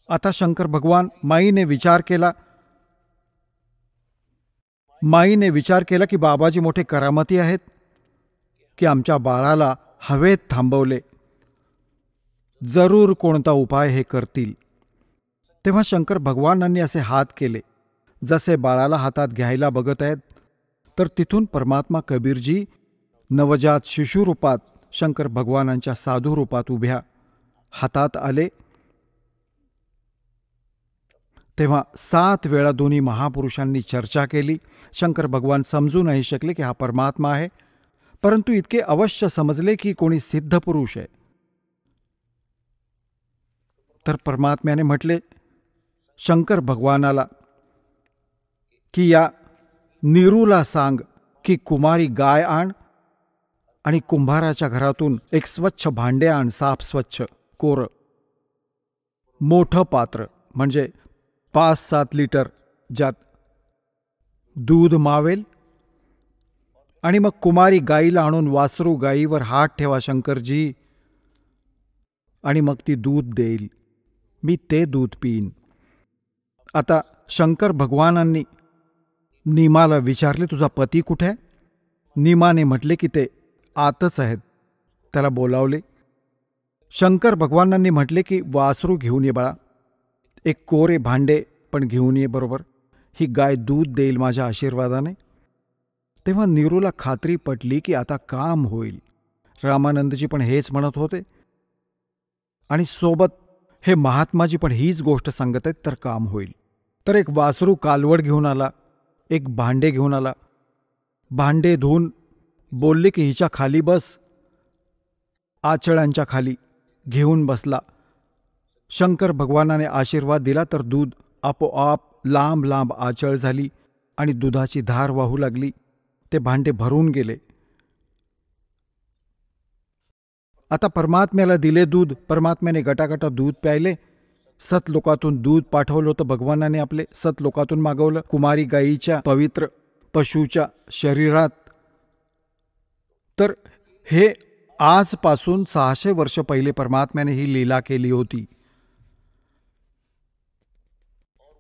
आता शंकर भगवान, माईने विचार केला की बाबाजी मोठे करामती आहेत की आमच्या बाळाला हवेत थांबवले. जरूर कोणता उपाय हे करतील. तेव्हा शंकर भगवानांनी असे हात केले जसे बाळाला हातात घ्यायला बघत आहेत. तर तिथून परमात्मा कबीरजी नवजात शिशुरूपात शंकर भगवानांच्या साधू रूपात उभ्या हातात आले. तेव्हा 7 वेळा दोन्ही महापुरुषांनी चर्चा केली. शंकर भगवान समजू नाही शकले की हा परमात्मा आहे, परंतु इतके अवश्य समजले की कोणी सिद्ध पुरुष आहे. तर परमात्म्याने म्हटले शंकर भगवानाला की या नीरूला सांग की कुमारी गाय आण आणि कुंभाराच्या घरातून एक स्वच्छ भांडे आण, साफ स्वच्छ कोरं, मोठं पात्र म्हणजे 5-7 लिटर, ज्यात दूध मावेल. आणि मग कुमारी गाईला आणून वासरू गाईवर हात ठेवा शंकरजी, आणि मग ती दूध देईल. मी ते दूध पिईन. आता शंकर भगवानांनी नीमाला विचारले, तुझा पती कुठे आहे? नीमाने म्हटले की ते आतच आहेत. त्याला बोलावले. शंकर भगवानांनी म्हटले की वासरू घेऊन ये बाळा, एक कोरे भांडे पण घेऊन ये बरोबर, ही गाय दूध देईल माझ्या आशीर्वादाने. तेव्हा नीरूला खात्री पटली की आता काम होईल. रामानंदजी पण हेच म्हणत होते आणि सोबत हे महात्माजी पण हीच गोष्ट सांगत आहेत, तर काम होईल. तर एक वासरू कालवड घेऊन आला, एक भांडे घेऊन आला. भांडे धुवून बोलले की हिच्या खाली बस. आचळांच्या खाली घेऊन बसला. शंकर भगवानाने आशीर्वाद दिला तर दूध आपोआप लांब लांब आचळ झाली आणि दुधाची धार वाहू लागली. ते भांडे भरून गेले. आता परमात्म्याला दिले दूध, परमात्म्याने गटागटा दूध प्यायले. सतलोकातून दूध पाठवलं होतं भगवानाने, आपले सतलोकातून मागवलं कुमारी गायीच्या पवित्र पशूच्या शरीरात. तर हे आजपासून 600 वर्ष पहिले परमात्म्याने ही लीला केली होती.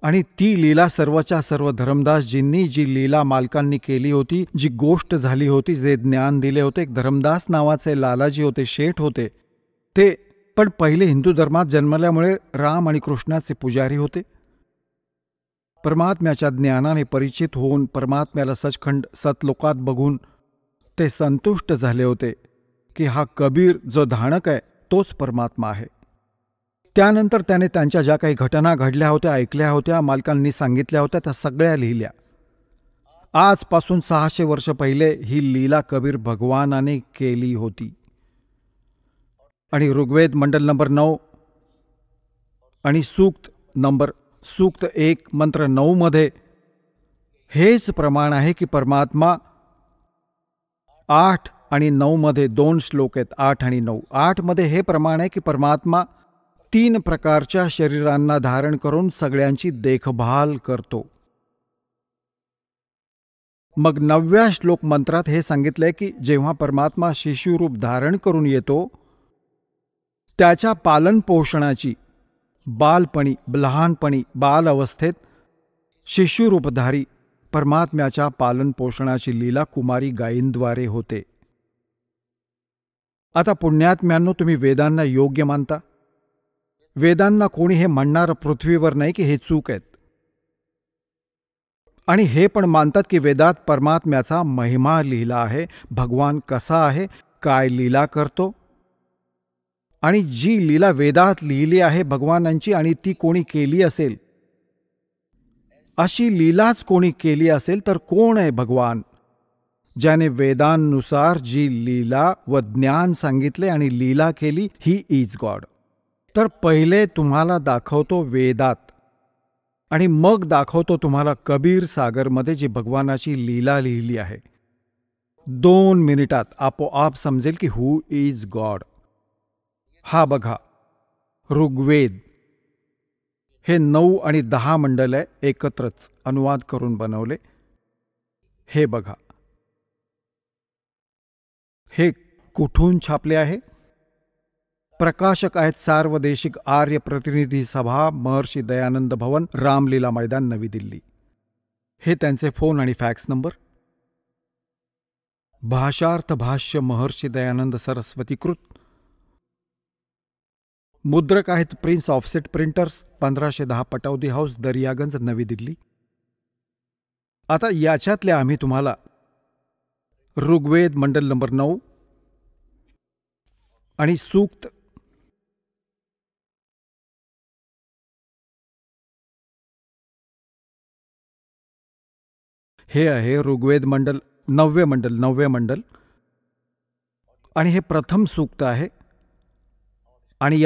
आणि ती लीला सर्वच्या सर्व धर्मदासजींनी, जी लीला मालकांनी केली होती, जी गोष्ट झाली होती, जे ज्ञान दिले होते. एक धर्मदास नावाचे लालाजी होते, शेठ होते. ते पण पहिले हिंदू धर्मात जन्मल्यामुळे राम आणि कृष्णाचे पुजारी होते. परमात्म्याच्या ज्ञानाने परिचित होऊन परमात्म्याला सचखंड सतलोकात बघून ते संतुष्ट झाले होते की हा कबीर जो धाणक आहे तोच परमात्मा आहे. त्यानंतर त्याने त्यांच्या ज्या काही घटना घडल्या होत्या, ऐकल्या होत्या, मालकांनी सांगितल्या होत्या, त्या सगळ्या लिहिल्या. आजपासून 600 वर्ष पहिले ही लीला कबीर भगवानाने केली होती. आणि ऋग्वेद मंडल नंबर 9 आणि सूक्त 1 मंत्र 9 मध्ये हेच प्रमाण आहे की परमात्मा 8 आणि 9 मध्ये 2 श्लोक आहेत, 8 आणि 9. 8 मध्ये हे प्रमाण आहे की परमात्मा 3 प्रकारच्या शरीरांना धारण करून सगळ्यांची देखभाल करतो. मग 9व्या श्लोक मंत्रात हे सांगितलंय की जेव्हा परमात्मा शिशुरूप धारण करून येतो, त्याच्या पालन पोषणाची बालपणी, लहानपणी, बाल अवस्थेत शिशुरूपधारी परमात्म्याच्या पालन पोषणाची लीला कुमारी गायींद्वारे होते. आता पुण्यात्म्यांनो, तुम्ही वेदांना योग्य मानता. वेदांना कोणी हे म्हणणार पृथ्वीवर नाही की हे चूक आहेत. आणि हे पण मानतात की वेदात परमात्म्याचा महिमा लिहिला आहे, भगवान कसा आहे, काय लीला करतो. आणि जी लीला वेदात लिहिली आहे भगवानांची आणि ती कोणी केली असेल, अशी लीलाच कोणी केली असेल तर कोण आहे भगवान? ज्याने वेदांनुसार जी लीला व ज्ञान सांगितले आणि लीला केली, ही इज गॉड. तर पहिले तुम्हाला दाखवतो वेदात आणि मग दाखवतो तुम्हाला कबीर सागरमध्ये जी भगवानाची लीला लिहिली आहे. 2 मिनिटात आपोआप समजेल की हू इज गॉड. हा बघा, ऋग्वेद हे 9 आणि 10 मंडल आहे, एकत्रच अनुवाद करून बनवले. हे बघा, हे कुठून छापले आहे? प्रकाशक आहेत सार्वदेशिक आर्य प्रतिनिधी सभा, महर्षी दयानंद भवन, रामलीला मैदान, नवी दिल्ली. हे त्यांचे फोन आणि फॅक्स नंबर. भाषार्थ भाष्य महर्षी दयानंद सरस्वतीकृत. मुद्रक आहेत prince offset printers, 1510 Pataudi house, Daryaganj, नवी दिल्ली. आता याच्यातले आम्ही तुम्हाला ऋग्वेद मंडल नंबर 9 आणि सूक्त हे आहे ऋग्वेद मंडल 9वे मंडल आणि हे प्रथम सूक्त आहे. आणि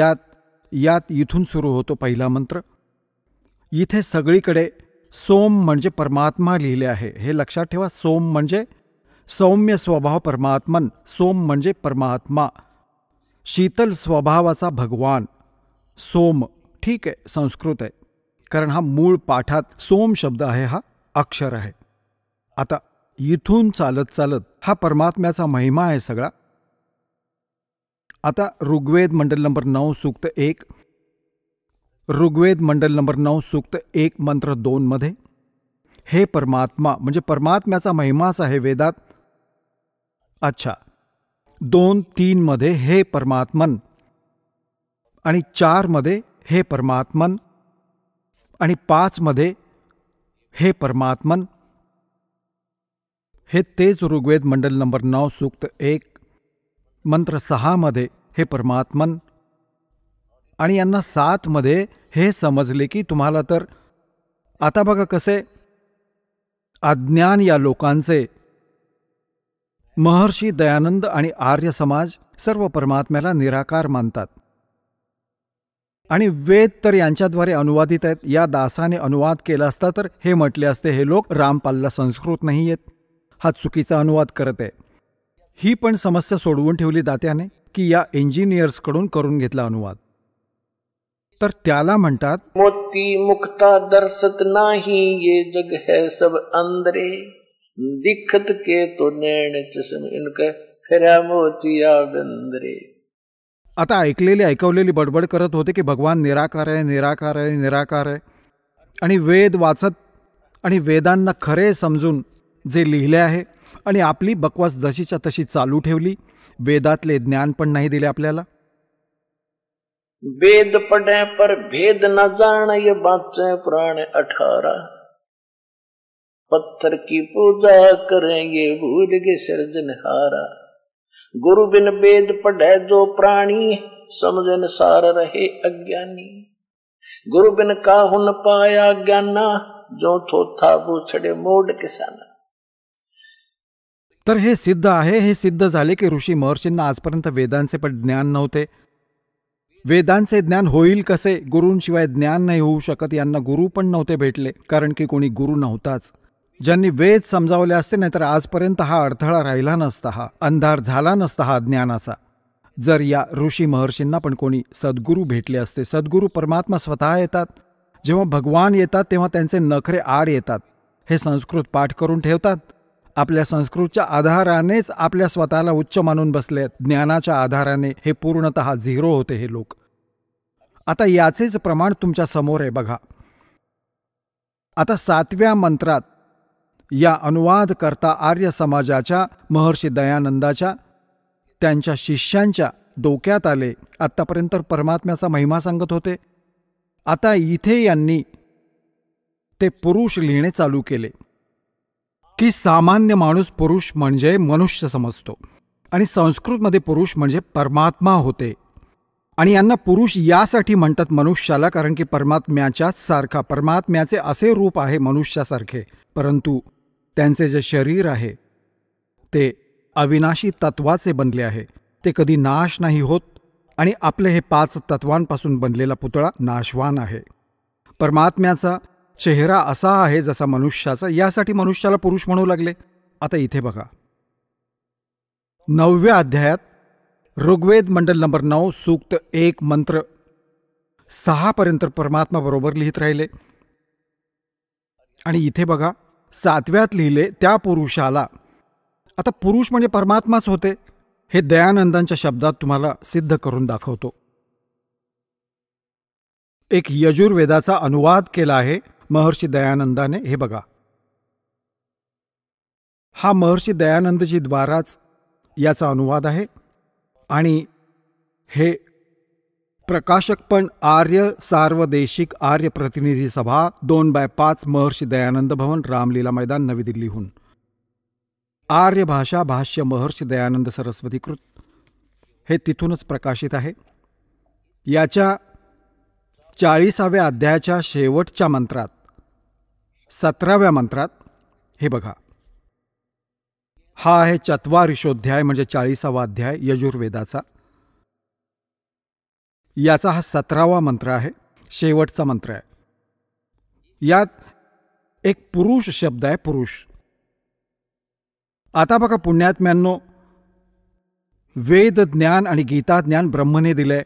यात इथून सुरू होतो पहिला मंत्र. इथे सगळीकडे सोम म्हणजे परमात्मा लिहिले आहे, हे लक्षात ठेवा. सोम म्हणजे सौम्य स्वभाव परमात्मन, सोम म्हणजे परमात्मा, शीतल स्वभावाचा भगवान. सोम ठीक आहे, संस्कृत आहे, कारण हा मूळ पाठात सोम शब्द आहे, हा अक्षर आहे. आता इथून चालत चालत हा परमात्म्याचा महिमा आहे सगळा. आता ऋग्वेद मंडल नंबर 9 सूक्त 1, ऋग्वेद मंडल नंबर 9 सूक्त 1 मंत्र 2 मध्ये हे परमात्मा म्हणजे परमात्म्याचा महिमाच आहे वेदात. अच्छा, 2-3 मध्ये हे परमात्मन आणि 4 मध्ये हे परमात्मन आणि 5 मध्ये हे परमात्मन. हे तेच ऋग्वेद मंडल नंबर 9 सूक्त 1 मंत्र 6 मध्ये हे परमात्मन. आणि यांना 7 मध्ये हे समजले की तुम्हाला तर आता बघा कसे अज्ञान या लोकांचे. महर्षी दयानंद आणि आर्य समाज सर्व परमात्म्याला निराकार मानतात आणि वेद तर यांच्याद्वारे अनुवादित आहेत. या दासाने अनुवाद केला असता तर हे म्हटले असते, हे लोक रामपालला संस्कृत नाही येत, हा चुकीचा अनुवाद करत आहे. ही पण समस्या सोडवून ठेवली दात्याने की या इंजिनियर्सकडून करून घेतला अनुवाद. तर त्याला म्हणतात, मोती मुक्ता दर्शत नाही, ये जग है सब अंदरे, दिखत के तो नैन चश्म इनका फिरा मोतिया बंदरे. आता ऐकवलेली बडबड करत होते की भगवान निराकार आहे, निराकार आहे, निराकार आहे. आणि वेद वाचत आणि वेदांना खरे समजून जे लिहिले आहे आणि आपली बकवास जशीच्या तशी चालू ठेवली. वेदातले ज्ञान पण नाही दिले आपल्याला. वेद पढ़े पर भेद न जान, ये बाँचे प्राण 18, पत्थर की पूजा करेंगे भूल के सृजनहारा. गुरु बिन वेद पढ़े जो प्राणी, समझन सार रहे अज्ञानी. गुरु बिन काहु न पाया ज्ञाना, जो थोथा बूछड़े मोड किसाना. तर हे सिद्ध आहे, हे सिद्ध झाले की ऋषी महर्षींना आजपर्यंत वेदांचे पण ज्ञान नव्हते. वेदांचे ज्ञान होईल कसे? गुरूंशिवाय ज्ञान नाही होऊ शकत. यांना गुरु पण नव्हते भेटले, कारण की कोणी गुरु नव्हताच. ज्यांनी वेद समजावले असते नाही तर आजपर्यंत हा अडथळा राहिला नसता, हा अंधार झाला नसता हा ज्ञानाचा, जर या ऋषी महर्षींना पण कोणी सद्गुरू भेटले असते. सद्गुरू परमात्मा स्वतः येतात. जेव्हा भगवान येतात तेव्हा त्यांचे नखरे आड येतात. हे संस्कृत पाठ करून ठेवतात. आपल्या संस्कृतच्या आधारानेच आपल्या स्वतःला उच्च मानून बसले. ज्ञानाच्या आधाराने हे पूर्णतः झिरो होते हे लोक. आता याचेच प्रमाण तुमच्या समोर आहे बघा. आता 7व्या मंत्रात या अनुवाद करता आर्य समाजाच्या महर्षी दयानंदाच्या त्यांच्या शिष्यांच्या डोक्यात आले. आत्तापर्यंत परमात्म्याचा महिमा सांगत होते. आता इथे यांनी ते पुरुष लिहिणे चालू केले की सामान्य माणूस पुरुष म्हणजे मनुष्य समजतो आणि संस्कृतमध्ये पुरुष म्हणजे परमात्मा होते. आणि यांना पुरुष यासाठी म्हणतात मनुष्याला, कारण की परमात्म्याच्याच सारखा, परमात्म्याचे असे रूप आहे मनुष्यासारखे, परंतु त्यांचे जे शरीर आहे ते अविनाशी तत्वाचे बनले आहे. ते कधी नाश नाही होत. आणि आपले हे 5 तत्वांपासून बनलेला पुतळा नाशवान आहे. परमात्म्याचा चेहरा असा आहे जसा मनुष्याचा, यासाठी मनुष्याला पुरुष म्हणू लागले. आता इथे बघा 9व्या अध्यायात ऋग्वेद मंडल नंबर 9 सूक्त 1 मंत्र 6 पर्यंत परमात्मा बरोबर लिहित राहिले. आणि इथे बघा 7व्यात लिहिले त्या पुरुषाला. आता पुरुष म्हणजे परमात्माच होते. हे दयानंदांच्या शब्दात तुम्हाला सिद्ध करून दाखवतो. एक यजुर्वेदाचा अनुवाद केला आहे महर्षी दयानंदाने. हे बघा, हा महर्षी दयानंदजी द्वाराच याचा अनुवाद आहे. आणि हे प्रकाशक पण आर्य सार्वदेशिक आर्य प्रतिनिधी सभा 2/5 महर्षी दयानंद भवन, रामलीला मैदान, नवी दिल्लीहून. आर्य भाषा भाष्य महर्षी दयानंद सरस्वती कृत, हे तिथूनच प्रकाशित आहे. याच्या 40व्या अध्यायाच्या शेवटच्या मंत्रात 17व्या मंत्रात हे बघा, हा आहे चत्वारिशोध्याय म्हणजे 40वा अध्याय यजुर्वेदाचा. याचा हा 17वा मंत्र आहे, शेवटचा मंत्र आहे. यात एक पुरुष शब्द आहे, पुरुष. आता बघा पुण्यात्म्यांनो, वेद ज्ञान आणि गीता ज्ञान ब्रह्मने दिलंय.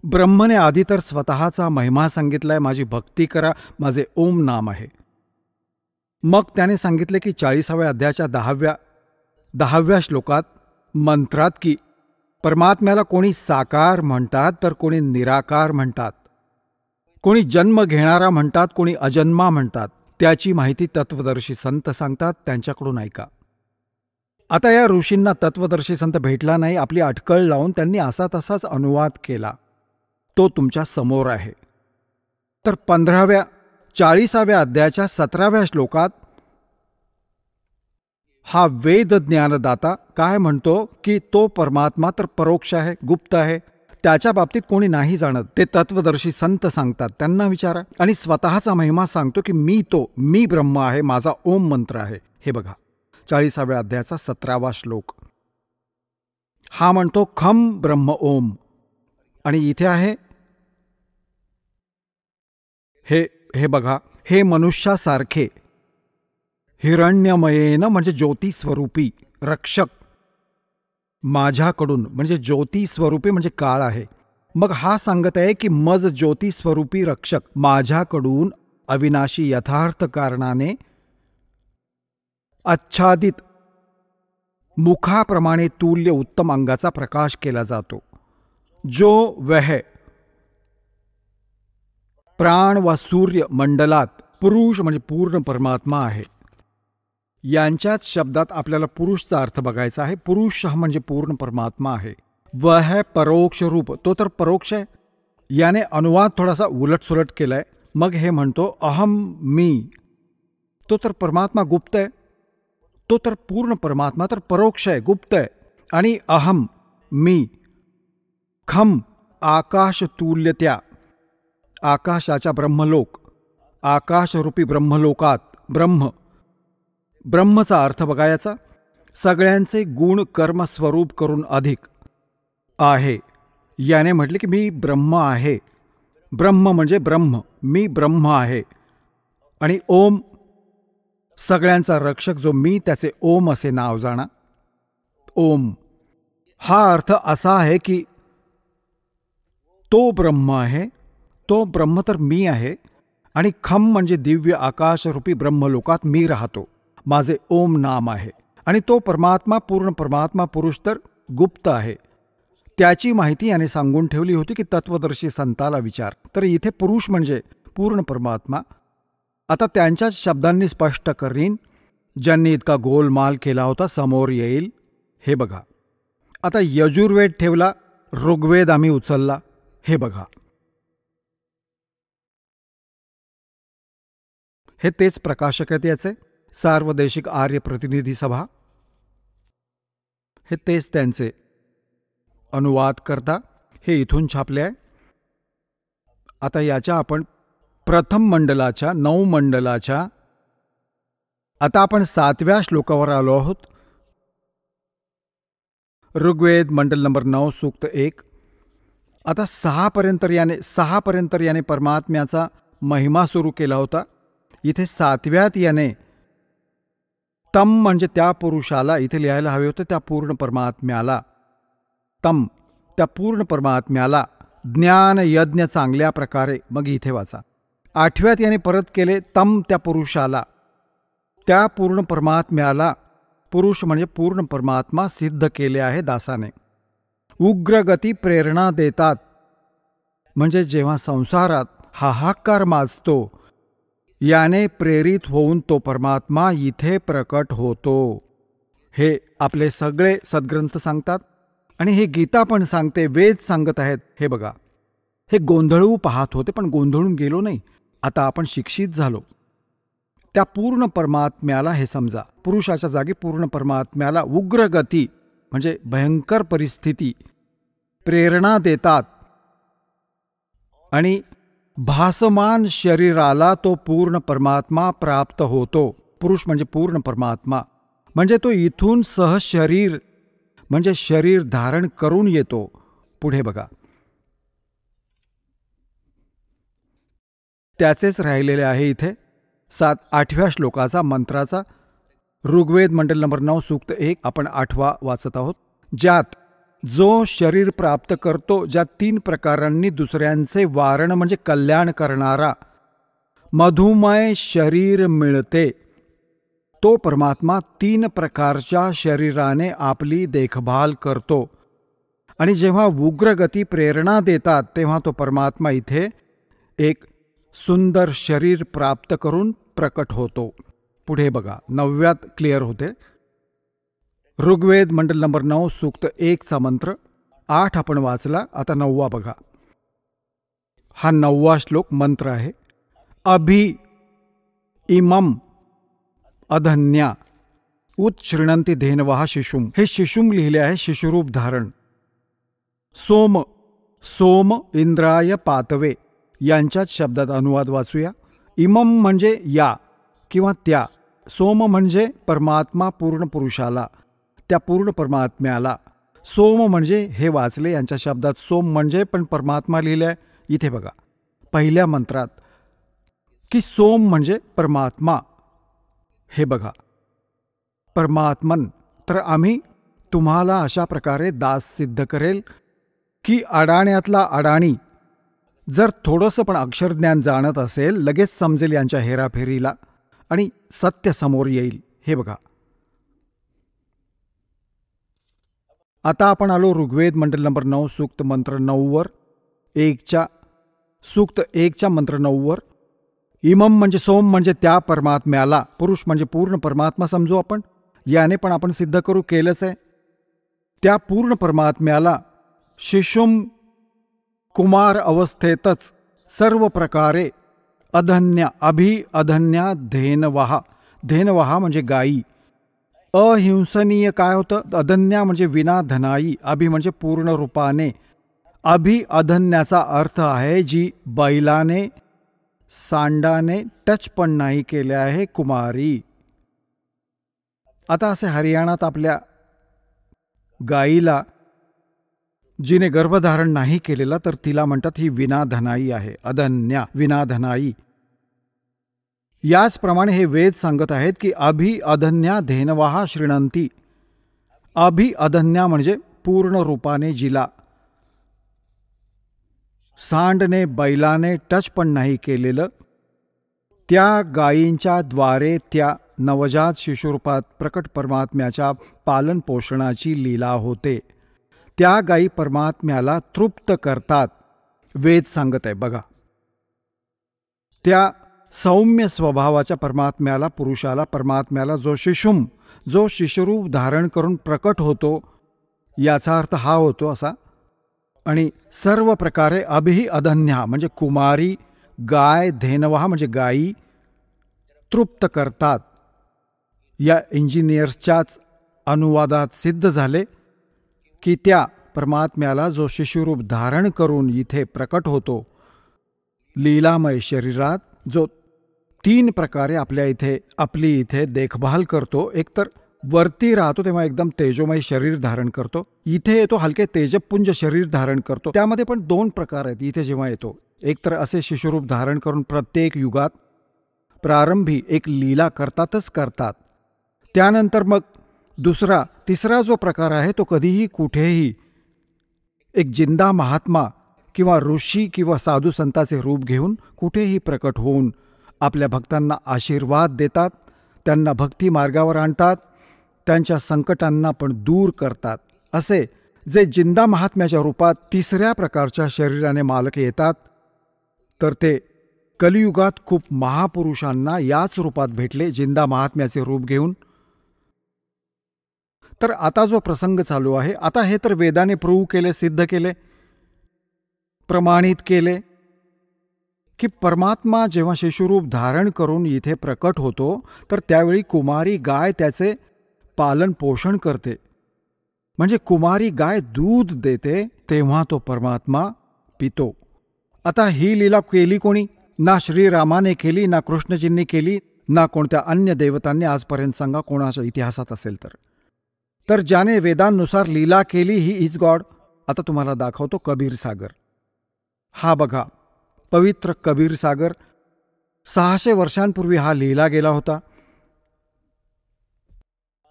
ब्रह्मने आधी तर स्वतःचा महिमा सांगितलाय, माझी भक्ती करा, माझे ओम नाम आहे. मग त्याने सांगितले की 40व्या अध्यायाच्या 10व्या श्लोकात मंत्रात की परमात्म्याला कोणी साकार म्हणतात तर कोणी निराकार म्हणतात, कोणी जन्म घेणारा म्हणतात, कोणी अजन्मा म्हणतात. त्याची माहिती तत्वदर्शी संत सांगतात, त्यांच्याकडून ऐका. आता या ऋषींना तत्वदर्शी संत भेटला नाही. आपली अटकळ लावून त्यांनी असा तसाच अनुवाद केला. तो तुमच्या समोर आहे. तर 40व्या अध्यायाच्या 17व्या श्लोकात हा वेद ज्ञानदाता काय म्हणतो की तो परमात्मा तर परोक्ष आहे, गुप्त आहे, त्याच्या बाबतीत कोणी नाही जाणत. ते तत्वदर्शी संत सांगतात, त्यांना विचारा. आणि स्वतःचा महिमा सांगतो की मी ब्रह्म आहे, माझा ओम मंत्र आहे. हे बघा 40व्या अध्यायाचा 17वा श्लोक. हा म्हणतो खम ब्रह्म ओम. आणि इथे आहे हे बघा, हे मनुष्यासारखे हिरण्यमयेन म्हणजे ज्योती स्वरूपी रक्षक, माझ्याकडून म्हणजे ज्योती स्वरूपी म्हणजे काळ आहे. मग हा सांगत आहे की मज ज्योती स्वरूपी रक्षक माझ्याकडून अविनाशी यथार्थ कारणाने आच्छादित मुखाप्रमाणे तुल्य उत्तम अंगाचा प्रकाश केला जातो, जो वह प्राण व सूर्य मंडलात पुरुष म्हणजे पूर्ण परमात्मा आहे. यांच्याच शब्दात आपल्याला पुरुषचा अर्थ बघायचा आहे. पुरुष म्हणजे पूर्ण परमात्मा आहे. वह परोक्ष रूप, तो तर परोक्ष आहे. याने अनुवाद थोडासा उलटसुलट केलाय. मग हे म्हणतो अहम मी, तो तर परमात्मा गुप्त आहे. तो तर पूर्ण परमात्मा तर परोक्ष आहे, गुप्त आहे. आणि अहम मी खम आकाश तुल्यत्या, आकाशाच्या ब्रह्मलोक, आकाशरूपी ब्रह्मलोकात ब्रह्म, ब्रह्मचा अर्थ बघायचा सगळ्यांचे गुण कर्म स्वरूप करून अधिक आहे. याने म्हटले की मी ब्रह्म आहे. ब्रह्म म्हणजे ब्रह्म, मी ब्रह्म आहे. आणि ओम सगळ्यांचा रक्षक जो मी, त्याचे ओम असे नाव जाणा. ओम हा अर्थ असा आहे की तो ब्रह्म आहे, तो ब्रह्म तर मी आहे. आणि खम म्हणजे दिव्य आकाशरूपी ब्रह्मलोकात मी राहतो, माझे ओम नाम आहे. आणि तो परमात्मा, पूर्ण परमात्मा पुरुष तर गुप्त आहे. त्याची माहिती याने सांगून ठेवली होती की तत्वदर्शी संताला विचार. तर इथे पुरुष म्हणजे पूर्ण परमात्मा. आता त्यांच्याच शब्दांनी स्पष्ट करीन, ज्यांनी इतका गोलमाल केला होता समोर येईल. हे बघा, आता यजुर्वेद ठेवला, ऋग्वेद आम्ही उचलला. हे बघा, हे तेच प्रकाशक आहेत याचे, सार्वदेशिक आर्य प्रतिनिधी सभा. हे तेच त्यांचे अनुवाद करता. हे इथून छापले आहे. आता याच्या आपण प्रथम मंडलाच्या 9 मंडलाच्या आता आपण 7व्या श्लोकावर आलो आहोत. ऋग्वेद मंडल नंबर 9 सूक्त 1. आता 6 पर्यंत याने परमात्म्याचा महिमा सुरू केला होता. इथे 7व्यात याने तम म्हणजे त्या पुरुषाला, इथे लिहायला हवे होते त्या पूर्ण परमात्म्याला, तम त्या पूर्ण परमात्म्याला ज्ञान यज्ञ चांगल्या प्रकारे. मग इथे वाचा. 8व्यात याने परत केले तम त्या पुरुषाला, त्या पूर्ण परमात्म्याला, पुरुष म्हणजे पूर्ण परमात्मा सिद्ध केले आहे दासाने. उग्रगती प्रेरणा देतात म्हणजे जेव्हा संसारात हाहाकार माजतो, याने प्रेरित होऊन तो परमात्मा इथे प्रकट होतो. हे आपले सगळे सद्ग्रंथ सांगतात आणि हे गीता पण सांगते, वेद सांगत आहेत. हे बघा, हे गोंधळू पाहत होते पण गोंधळून गेलो नाही. आता आपण शिक्षित झालो. त्या पूर्ण परमात्म्याला हे समजा, पुरुषाच्या जागी पूर्ण परमात्म्याला उग्रगती म्हणजे भयंकर परिस्थिती प्रेरणा देतात. आणि भासमान शरीराला तो पूर्ण परमात्मा प्राप्त होतो. पुरुष म्हणजे पूर्ण परमात्मा, म्हणजे तो इथून सहशरीर म्हणजे शरीर धारण करून येतो. पुढे बघा, त्याचेच राहिलेले आहे इथे 8व्या श्लोकाचा मंत्राचा. ऋग्वेद मंडल नंबर 9 सूक्त 1 आपण 8वा वाचत आहोत. ज्यात जो शरीर प्राप्त करतो, ज्या 3 प्रकारांनी दुसऱ्यांचे वारण म्हणजे कल्याण करणारा मधुमय शरीर मिळते, तो परमात्मा 3 प्रकारच्या शरीराने आपली देखभाल करतो. आणि जेव्हा उग्रगती प्रेरणा देतात, तेव्हा तो परमात्मा इथे एक सुंदर शरीर प्राप्त करून प्रकट होतो. पुढे बघा, 9व्यात क्लिअर होते. ऋग्वेद मंडल नंबर 9 सूक्त 1चा मंत्र. 8 आपण वाचला, आता 9वा बघा. हा 9वा श्लोक मंत्र आहे. अभि इमम अधन्या उत्शृणंती धेनवः शिशुम. हे शिशुम लिहिले आहे, शिशुरूप धारण. सोम सोम इंद्राय पातवे यांच्याच शब्दात अनुवाद वाचूया. इमम म्हणजे या किंवा त्या, सोम म्हणजे परमात्मा पूर्ण पुरुषाला, त्या पूर्ण परमात्म्याला. सोम म्हणजे हे वाचले, यांच्या शब्दात सोम म्हणजे पण परमात्मा लिहिलंय. इथे बघा पहिल्या मंत्रात की सोम म्हणजे परमात्मा, हे बघा परमात्मन, तर आम्ही तुम्हाला अशा प्रकारे दास सिद्ध करेल की अडाण्यातला अडाणी जर थोडंसं पण अक्षरज्ञान जाणत असेल लगेच समजेल यांच्या हेराफेरीला आणि सत्य समोर येईल. हे बघा आता आपण आलो ऋग्वेद मंडल नंबर 9 सूक्त मंत्र 9 वर, सूक्त 1च्या मंत्र 9 वर. इमम म्हणजे सोम म्हणजे त्या परमात्म्याला, पुरुष म्हणजे पूर्ण परमात्मा समजू आपण, याने पण आपण सिद्ध करू, केलंच आहे. त्या पूर्ण परमात्म्याला शिशुम कुमार अवस्थेतच सर्व प्रकारे अधन्या अधन्या धेनवहा म्हणजे गायी, अहिंसनीय काय होतं, अधन्या म्हणजे विना धनाई, अभि म्हणजे पूर्ण रूपाने, अधन्याचा अर्थ आहे जी बैलाने सांडाने टच पण नाही केले आहे, कुमारी. आता असे हरियाणात आपल्या गायीला जिने गर्भधारण नाही केलेला तर तिला म्हणतात ही विनाधनाई आहे, अधन्या विनाधनाई. याचप्रमाणे हे वेद सांगत आहेत की अधन्या धेनवाहा श्रीणंती. अधन्या म्हणजे पूर्ण रूपाने जिला सांडने बैलाने टच पण नाही केलेलं, त्या गायींच्या द्वारे त्या नवजात शिशुरूपात प्रकट परमात्म्याच्या पालन पोषणाची लीला होते. त्या गायी परमात्म्याला तृप्त करतात. वेद सांगत आहे बघा, त्या सौम्य स्वभावाच्या परमात्म्याला, पुरुषाला, परमात्म्याला जो शिशुरूप धारण करून प्रकट होतो, याचा अर्थ हा होतो असा. आणि सर्व प्रकारे अधन्या म्हणजे कुमारी गाय, धेनवहा म्हणजे गायी तृप्त करतात. या इंजिनियर्सच्याच अनुवादात सिद्ध झाले की त्या परमात्म्याला जो शिशुरूप धारण करून इथे प्रकट होतो लीलामय शरीरात, जो 3 प्रकारे आपली इथे देखभाल करतो. एकतर वरती राहतो तेव्हा एकदम तेजोमय शरीर धारण करतो, इथे येतो हलके तेजपुंज शरीर धारण करतो. त्यामध्ये पण 2 प्रकार आहेत इथे जेव्हा येतो. एकतर असे शिशुरूप धारण करून प्रत्येक युगात प्रारंभी एक लीला करतात. त्यानंतर मग तिसरा जो प्रकार आहे तो कधीही कुठेही एक जिंदा महात्मा किंवा ऋषी किंवा साधू संताचे रूप घेऊन कुठेही प्रकट होऊन आपल्या भक्तांना आशीर्वाद देतात, त्यांना भक्ती मार्गावर आणतात, त्यांच्या संकटांना पण दूर करतात. असे जे जिंदा महात्म्याच्या रूपात 3ऱ्या प्रकारच्या शरीराने मालक येतात, तर ते कलियुगात खूप महापुरुषांना याच रूपात भेटले, जिंदा महात्म्याचे रूप घेऊन. तर आता जो प्रसंग चालू आहे, आता हे तर वेदाने प्रूव्ह केले, सिद्ध केले, प्रमाणित केले की परमात्मा जेव्हा शिशुरूप धारण करून इथे प्रकट होतो तर त्यावेळी कुमारी गाय त्याचे पालन पोषण करते. म्हणजे कुमारी गाय दूध देते तेव्हा तो परमात्मा पितो. आता ही लीला केली कोणी? ना श्रीरामाने केली, ना कृष्णजींनी केली, ना कोणत्या अन्य देवतांनी आजपर्यंत. सांगा कोणाच्या इतिहासात असेल तर ज्याने वेदांनुसार लीला केली ही इज गॉड. आता तुम्हाला दाखवतो कबीर सागर. हा बघा पवित्र कबीर सागर. 600 वर्षांपूर्वी हा लिहिला गेला होता.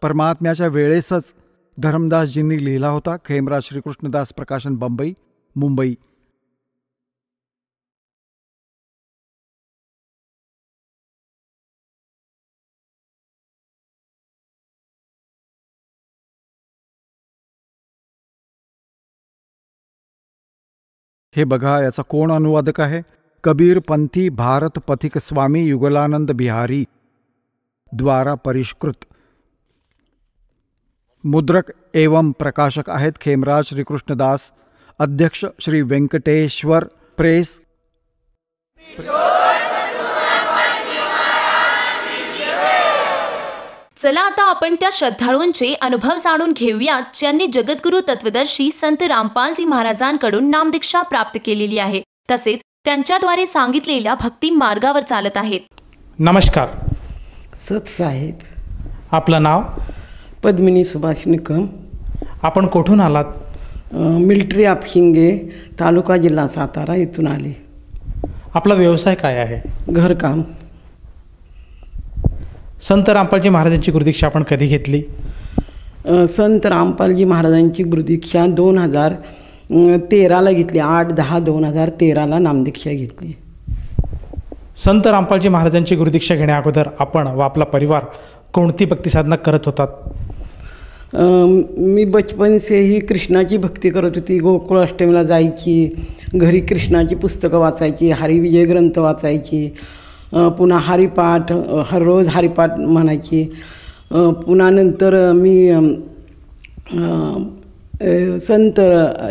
परमात्म्याच्या वेळेसच धर्मदासजींनी लिहिला होता. खेमराज श्रीकृष्णदास प्रकाशन मुंबई. हे बघा याचा कोण अनुवादक आहे? कबीर पंथी भारत पथिक स्वामी युगलानंद बिहारी द्वारा परिष्कृत. मुद्रक एवं प्रकाशक आहेत खेमराज श्रीकृष्णदास. अध्यक्ष श्री व्यंकटेश्वर प्रेस. चला आता आपण त्या श्रद्धाळूंचे अनुभव जाणून घेऊया ज्यांनी जगद्गुरु तत्वदर्शी संत रामपालजी महाराजांकडून नामदीक्षा प्राप्त केलेली आहे, तसेच त्यांच्याद्वारे सांगितलेल्या भक्ती मार्गावर चालत आहेत. नमस्कार सतसाहेब. आपलं नाव? पद्मिनी सुभाष निकम. आपण कुठून आलात? मिलिटरी ऑफ हिंगे, तालुका जिल्हा सातारा इथून आले. आपला व्यवसाय काय आहे? घरकाम. संत रामपालजी महाराजांची गुरुदीक्षा आपण कधी घेतली? संत रामपालजी महाराजांची गुरुदीक्षा 2013ला घेतली. 8/10/2013ला नामदीक्षा घेतली. संत रामपालजी महाराजांची गुरुदीक्षा घेण्याअगोदर आपण व आपला परिवार कोणती भक्ती साधना करत होतात? मी बचपन से ही कृष्णाची भक्ती करत होती. गोकुळ अष्टमीला जायची, घरी कृष्णाची पुस्तकं वाचायची, हरिविजय ग्रंथ वाचायची, पुन्हा हरिपाठ हर रोज हरिपाठ म्हणायची. पुन्हा नंतर मी संत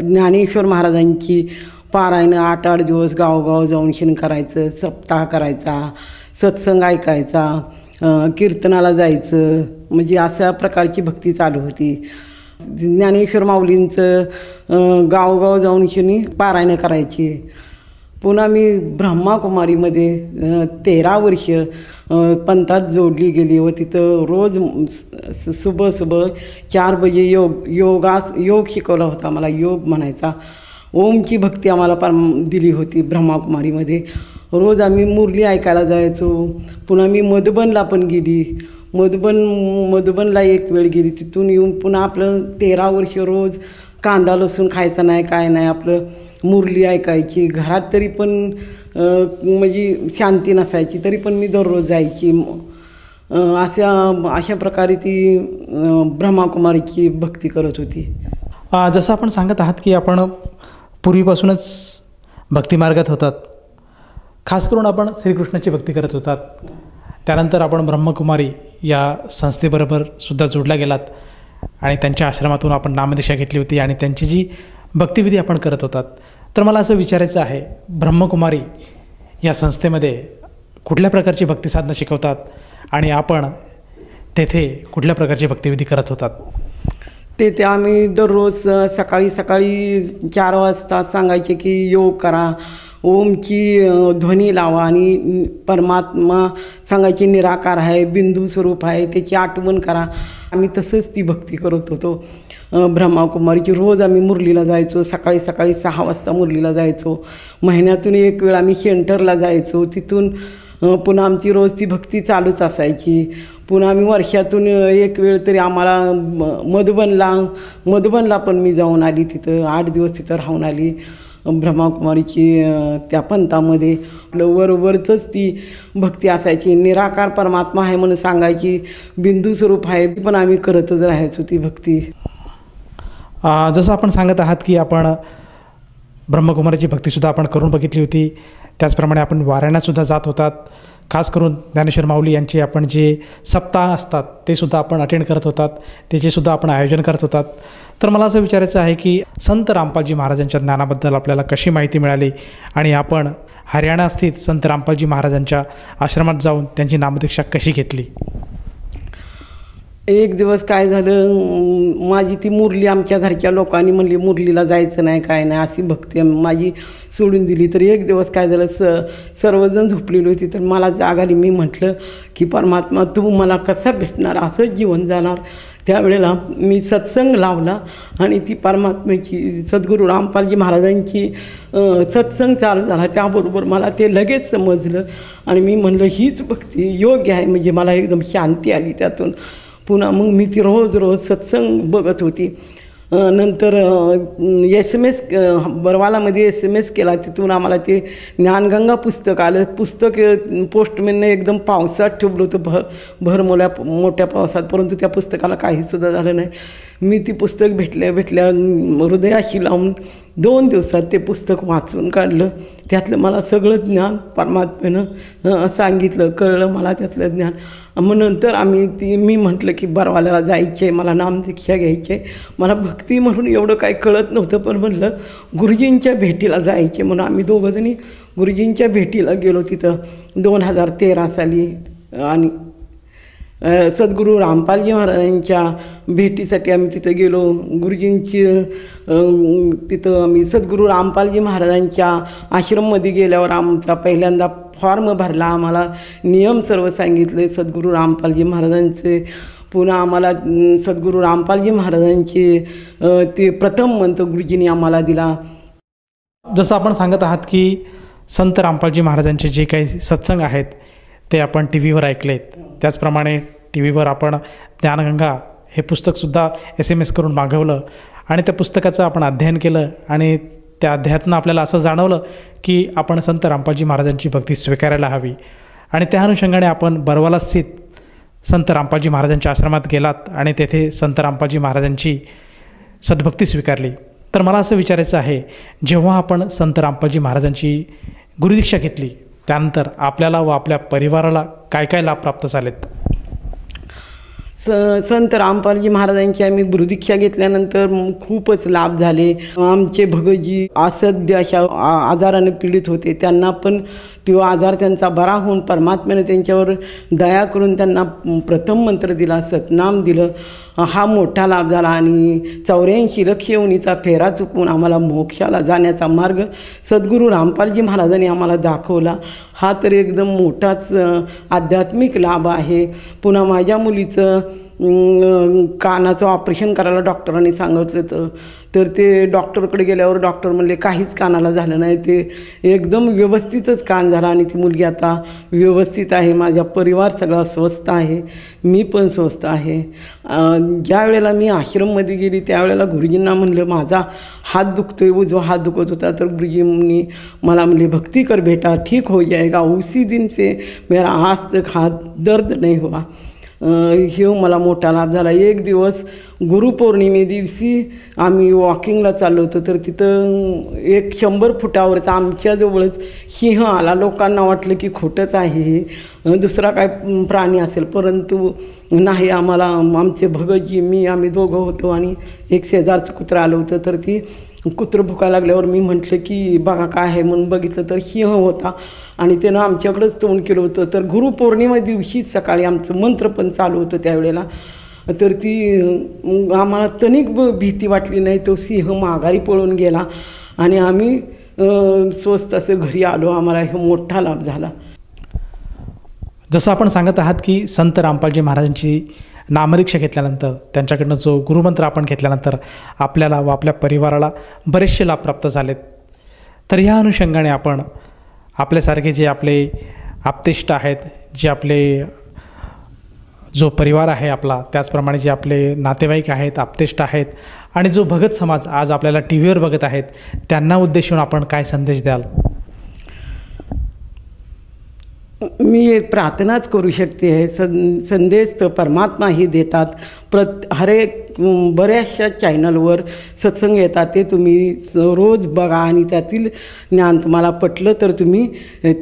ज्ञानेश्वर महाराजांची पारायणं 8-8 दिवस गावगाव जाऊन शिन करायचं, सप्ताह करायचा, सत्संग ऐकायचा, कीर्तनाला जायचं, म्हणजे अशा प्रकारची भक्ती चालू होती. ज्ञानेश्वर माऊलींचं गावगाव जाऊन शिनी पारायणं करायची. पुन्हा मी ब्रह्माकुमारीमध्ये 13 वर्ष पंथात जोडली गेली व तिथं रोज सुबह 4 बजे योग शिकवला होता. मला योग म्हणायचा. ओमची भक्ती आम्हाला दिली होती ब्रह्माकुमारीमध्ये. रोज आम्ही मुरली ऐकायला जायचो. पुन्हा मी मधुबनला पण गेली. मधुबनला एक वेळ गेली. तिथून येऊन पुन्हा आपलं 13 वर्ष रोज कांदा लसूण खायचा नाही, काय नाही, आपलं मुरली ऐकायची. घरात तरी पण म्हणजे शांती नसायची, तरी पण मी दररोज जायची. अशा प्रकारे ती ब्रह्माकुमारीची भक्ती करत होती. जसं आपण सांगत आहात की आपण पूर्वीपासूनच भक्तिमार्गात होतात. खास करून आपण श्रीकृष्णाची भक्ती करत होतात. त्यानंतर आपण ब्रह्मकुमारी या संस्थेबरोबर सुद्धा जोडला गेलात आणि त्यांच्या आश्रमातून आपण नामदीक्षा घेतली होती आणि त्यांची जी भक्तिविधी आपण करत होतात. तर मला असं विचारायचं आहे, ब्रह्मकुमारी या संस्थेमध्ये कुठल्या प्रकारची भक्तिसाधना शिकवतात आणि आपण तेथे कुठल्या प्रकारची भक्तिविधी करत होतात? ते आम्ही दररोज सकाळी 4 वाजता सांगायचे की योग करा, ओमची ध्वनी लावा आणि परमात्मा सांगायची निराकार आहे, बिंदू स्वरूप आहे, त्याची आठवण करा. आम्ही तसंच ती भक्ती करत होतो. ब्रह्माकुमारीची रोज आम्ही मुरलीला जायचो. सकाळी 6 वाजता मुरलीला जायचो. महिन्यातून एक वेळ आम्ही सेंटरला जायचो. तिथून पुन्हा आमची रोज ती भक्ती चालूच असायची. पुन्हा आम्ही वर्षातून एक वेळ तरी आम्हाला मधुबनला पण मी जाऊन आली. तिथं 8 दिवस तिथं राहून आली. ब्रह्माकुमारीची त्या पंथामध्ये आपलं वरवरचंच ती भक्ती असायची. निराकार परमात्मा आहे म्हणून सांगायची, बिंदू स्वरूप आहे, पण आम्ही करतच राहायचो ती भक्ती. जसं आपण सांगत आहात की आपण ब्रह्मकुमारीची भक्तीसुद्धा आपण करून बघितली होती. त्याचप्रमाणे आपण वाराणसीसुद्धा जात होतात. खास करून ज्ञानेश्वर माऊली यांचे आपण जे सप्ताह असतात ते सुद्धा आपण अटेंड करत होतात, त्याचेसुद्धा आपण आयोजन करत होतात. तर मला असं विचारायचं आहे की संत रामपालजी महाराजांच्या ज्ञानाबद्दल आपल्याला कशी माहिती मिळाली आणि आपण हरियाणा स्थित संत रामपालजी महाराजांच्या आश्रमात जाऊन त्यांची नामदीक्षा कशी घेतली? एक दिवस काय झालं, माझी ती मुरली आमच्या घरच्या लोकांनी म्हणली मुरलीला जायचं नाही, काय नाही, अशी भक्ती माझी सोडून दिली. तर एक दिवस काय झालं, सर्वजण झोपलेली होती. तर मला जाग आली. मी म्हटलं की परमात्मा तू मला कसा भेटणार, असंच जीवन जाणार. त्यावेळेला मी सत्संग लावला आणि ती परमात्म्याची सद्गुरू रामपालजी महाराजांची सत्संग चालू झाला. त्याबरोबर मला ते लगेच समजलं आणि मी म्हणलं हीच भक्ती योग्य आहे. म्हणजे मला एकदम शांती आली त्यातून. पुन्हा मग मी ती रोज सत्संग बघत होती. नंतर SMS बरवालामध्ये SMS केला. तिथून आम्हाला ते ज्ञानगंगा पुस्तक आलं. पुस्तक पोस्टमॅनने एकदम पावसात ठेवलं होतं, भर मोठ्या पावसात, परंतु त्या पुस्तकाला काहीसुद्धा झालं नाही. मी ती पुस्तक भेटल्या हृदयाशी लावून 2 दिवसात ते पुस्तक वाचून काढलं. त्यातलं मला सगळं ज्ञान परमात्म्यानं सांगितलं, कळलं मला त्यातलं ज्ञान. मग नंतर मी म्हटलं की बरवाल्याला जायचे, मला नामदीक्षा घ्यायचे. मला भक्ती म्हणून एवढं काही कळत नव्हतं, पण म्हटलं गुरुजींच्या भेटीला जायचे म्हणून आम्ही दोघंजणी गुरुजींच्या भेटीला गेलो. तिथं 2013 साली आणि सद्गुरू रामपालजी महाराजांच्या भेटीसाठी आम्ही तिथं गेलो. गुरुजींची तिथं आम्ही सद्गुरू रामपालजी महाराजांच्या आश्रममध्ये गेल्यावर आमचा पहिल्यांदा फॉर्म भरला. आम्हाला नियम सर्व सांगितले सद्गुरू रामपालजी महाराजांचे. पुन्हा आम्हाला सद्गुरू रामपालजी महाराजांचे ते प्रथम मंत्र गुरुजींनी आम्हाला दिला. जसं आपण सांगत आहात की संत रामपालजी महाराजांचे जे काही सत्संग आहेत ते आपण टी व्हीवर ऐकलेत. त्याचप्रमाणे टी व्हीवर आपण ज्ञानगंगा हे पुस्तकसुद्धा SMS करून मागवलं आणि त्या पुस्तकाचं आपण अध्ययन केलं आणि त्या अध्यायातनं आपल्याला असं जाणवलं की आपण संत रामपालजी महाराजांची भक्ती स्वीकारायला हवी. आणि त्या अनुषंगाने आपण बरवाला स्थित संत रामपालजी महाराजांच्या आश्रमात गेलात आणि तेथे संत रामपालजी महाराजांची सद्भक्ती स्वीकारली. तर मला असं विचारायचं आहे, जेव्हा आपण संत रामपालजी महाराजांची गुरुदीक्षा घेतली त्यानंतर आपल्याला व आपल्या परिवाराला काय काय लाभ प्राप्त झालेत? संत रामपालजी महाराजांची आम्ही गुरुदीक्षा घेतल्यानंतर खूपच लाभ झाले. आमचे भगतजी असध्य अशा आजाराने पीडित होते, त्यांना पण तो आजार त्यांचा बरा होऊन परमात्म्याने त्यांच्यावर दया करून त्यांना प्रथम मंत्र दिला, सतनाम दिलं. हा मोठा लाभ झाला. आणि 84 लक्ष योनीचा फेरा चुकवून आम्हाला मोक्षाला जाण्याचा मार्ग सद्गुरू रामपालजी महाराजांनी आम्हाला दाखवला. हा तर एकदम मोठाच आध्यात्मिक लाभ आहे. पुन्हा माझ्या मुलीचं कानाचं ऑपरेशन करायला डॉक्टरांनी सांगितलं होतं, तर ते डॉक्टरकडे गेल्यावर डॉक्टर म्हणले काहीच कानाला झालं नाही, ते एकदम व्यवस्थितच कान झाला आणि ती मुलगी आता व्यवस्थित आहे. माझा परिवार सगळा स्वस्थ आहे, मी पण स्वस्थ आहे. ज्या वेळेला मी आश्रममध्ये गेली त्यावेळेला गुरुजींना म्हणलं माझा हात दुखतोय, उजवा हात दुखत होता, तर गुरुजींनी मला म्हणले भक्ती कर बेटा, ठीक हो जाएगा, उसी दिन से मेरा आज तक हाथ दर्द नहीं हुआ. हे मला मोठा लाभ झाला. एक दिवस गुरुपौर्णिमे दिवशी आम्ही वॉकिंगला चाललो होतो, तर तिथं 100 फुटावरच आमच्याजवळच सिंह आला. लोकांना वाटलं की खोटंच आहे हे, दुसरा काय प्राणी असेल, परंतु नाही. आम्हाला आमचे भगतजी, आम्ही दोघं होतो आणि एक शेजारचं कुत्रं आलं होतं, तर ती कुत्रं भुका लागल्यावर मी म्हटलं की बघा काय आहे म्हणून बघितलं तर सिंह होता आणि त्यानं आमच्याकडंच तोंड केलं होतं. तर गुरुपौर्णिमा दिवशीच सकाळी आमचं मंत्र पण चालू होतं त्यावेळेला, तर ती आम्हाला तनिक भीती वाटली नाही. तो सिंह माघारी पळून गेला आणि आम्ही स्वस्त असं घरी आलो. आम्हाला हे मोठा लाभ झाला. जसं आपण सांगत आहात की संत रामपालजी महाराजांची नामदीक्षा घेतल्यानंतर, त्यांच्याकडनं जो गुरुमंत्र आपण घेतल्यानंतर आपल्याला व आपल्या परिवाराला बरेचसे लाभ प्राप्त झालेत. तर ह्या अनुषंगाने आपण आपल्यासारखे जे आपले आप्तेष्ट आहेत, जे आपले जो परिवार आहे आपला, त्याचप्रमाणे जे आपले नातेवाईक आहेत, आप्तेष्ट आहेत आणि जो भगत समाज आज आपल्याला टी व्हीवर बघत आहेत, त्यांना उद्देशून आपण काय संदेश द्याल? मी एक प्रार्थनाच करू शकते आहे. संदेश तर परमात्मा ही देतात. बऱ्याचशा चॅनलवर सत्संग येतात, ते तुम्ही रोज बघा आणि त्यातील ज्ञान तुम्हाला पटलं तर तुम्ही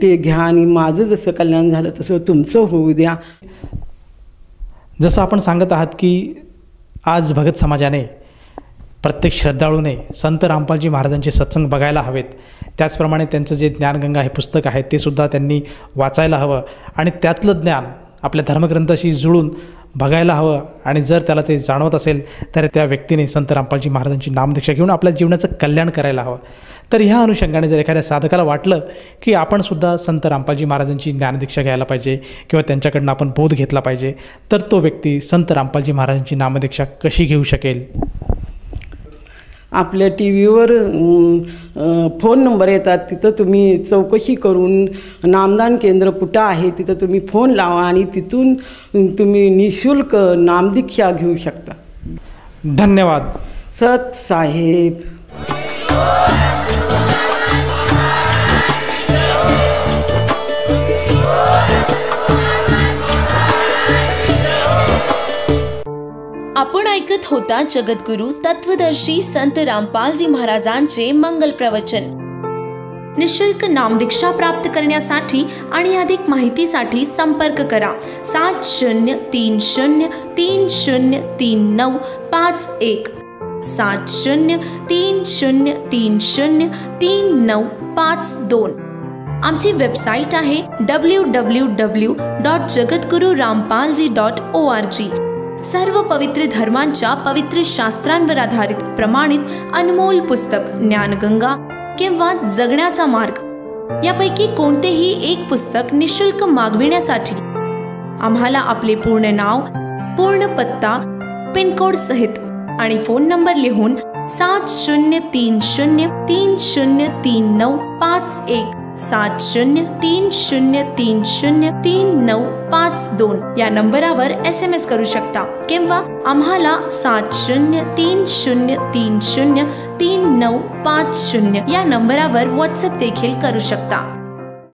ते घ्या आणि माझं जसं कल्याण झालं तसं तुमचं होऊ द्या. जसं आपण सांगत आहात की आज भगत समाजाने, प्रत्येक श्रद्धाळूने संत रामपालजी महाराजांचे सत्संग बघायला हवेत. त्याचप्रमाणे त्यांचं जे ज्ञानगंगा हे पुस्तक आहे ते सुद्धा त्यांनी वाचायला हवं आणि त्यातलं ज्ञान आपल्या धर्मग्रंथाशी जुळून बघायला हवं. आणि जर त्याला ते जाणवत असेल तर त्या व्यक्तीने संत रामपालजी महाराजांची नामदीक्षा घेऊन आपल्या जीवनाचं कल्याण करायला हवं. तर ह्या अनुषंगाने जर एखाद्या साधकाला वाटलं की आपणसुद्धा संत रामपालजी महाराजांची ज्ञानदीक्षा घ्यायला पाहिजे किंवा त्यांच्याकडनं आपण बोध घेतला पाहिजे, तर तो व्यक्ती संत रामपालजी महाराजांची नामदीक्षा कशी घेऊ शकेल? आपल्या टी व्हीवर फोन नंबर येतात, तिथं तुम्ही चौकशी करून नामदान केंद्र कुठं आहे तिथं तुम्ही फोन लावा आणि तिथून तुम्ही निःशुल्क नामदीक्षा घेऊ शकता. धन्यवाद. सत साहेब. आपण ऐकत होता जगद्गुरु तत्वदर्शी संत रामपालजी महाराजांचे मंगल प्रवचन. निःशुल्क नामदीक्षा प्राप्त करण्यासाठी आणि अधिक माहितीसाठी संपर्क करा 7030303951 7030303952. आमची वेबसाईट आहे www.jagadgururampalji.org. सर्व पवित्र धर्मांच्या पवित्र शास्त्रांवर आधारित प्रमाणित अनमोल पुस्तक ज्ञानगंगा किंवा जगण्याचा मार्ग यापैकी कोणतेही एक पुस्तक निःशुल्क मागविण्यासाठी आम्हाला आपले पूर्ण नाव, पूर्ण पत्ता, पिनकोड सहित आणि फोन नंबर लिहून 7030303951 7030303952 या नंबरावर SMS करू शकता किंवा आम्हाला 7030303950 या नंबरावर WhatsApp देखील करू शकता.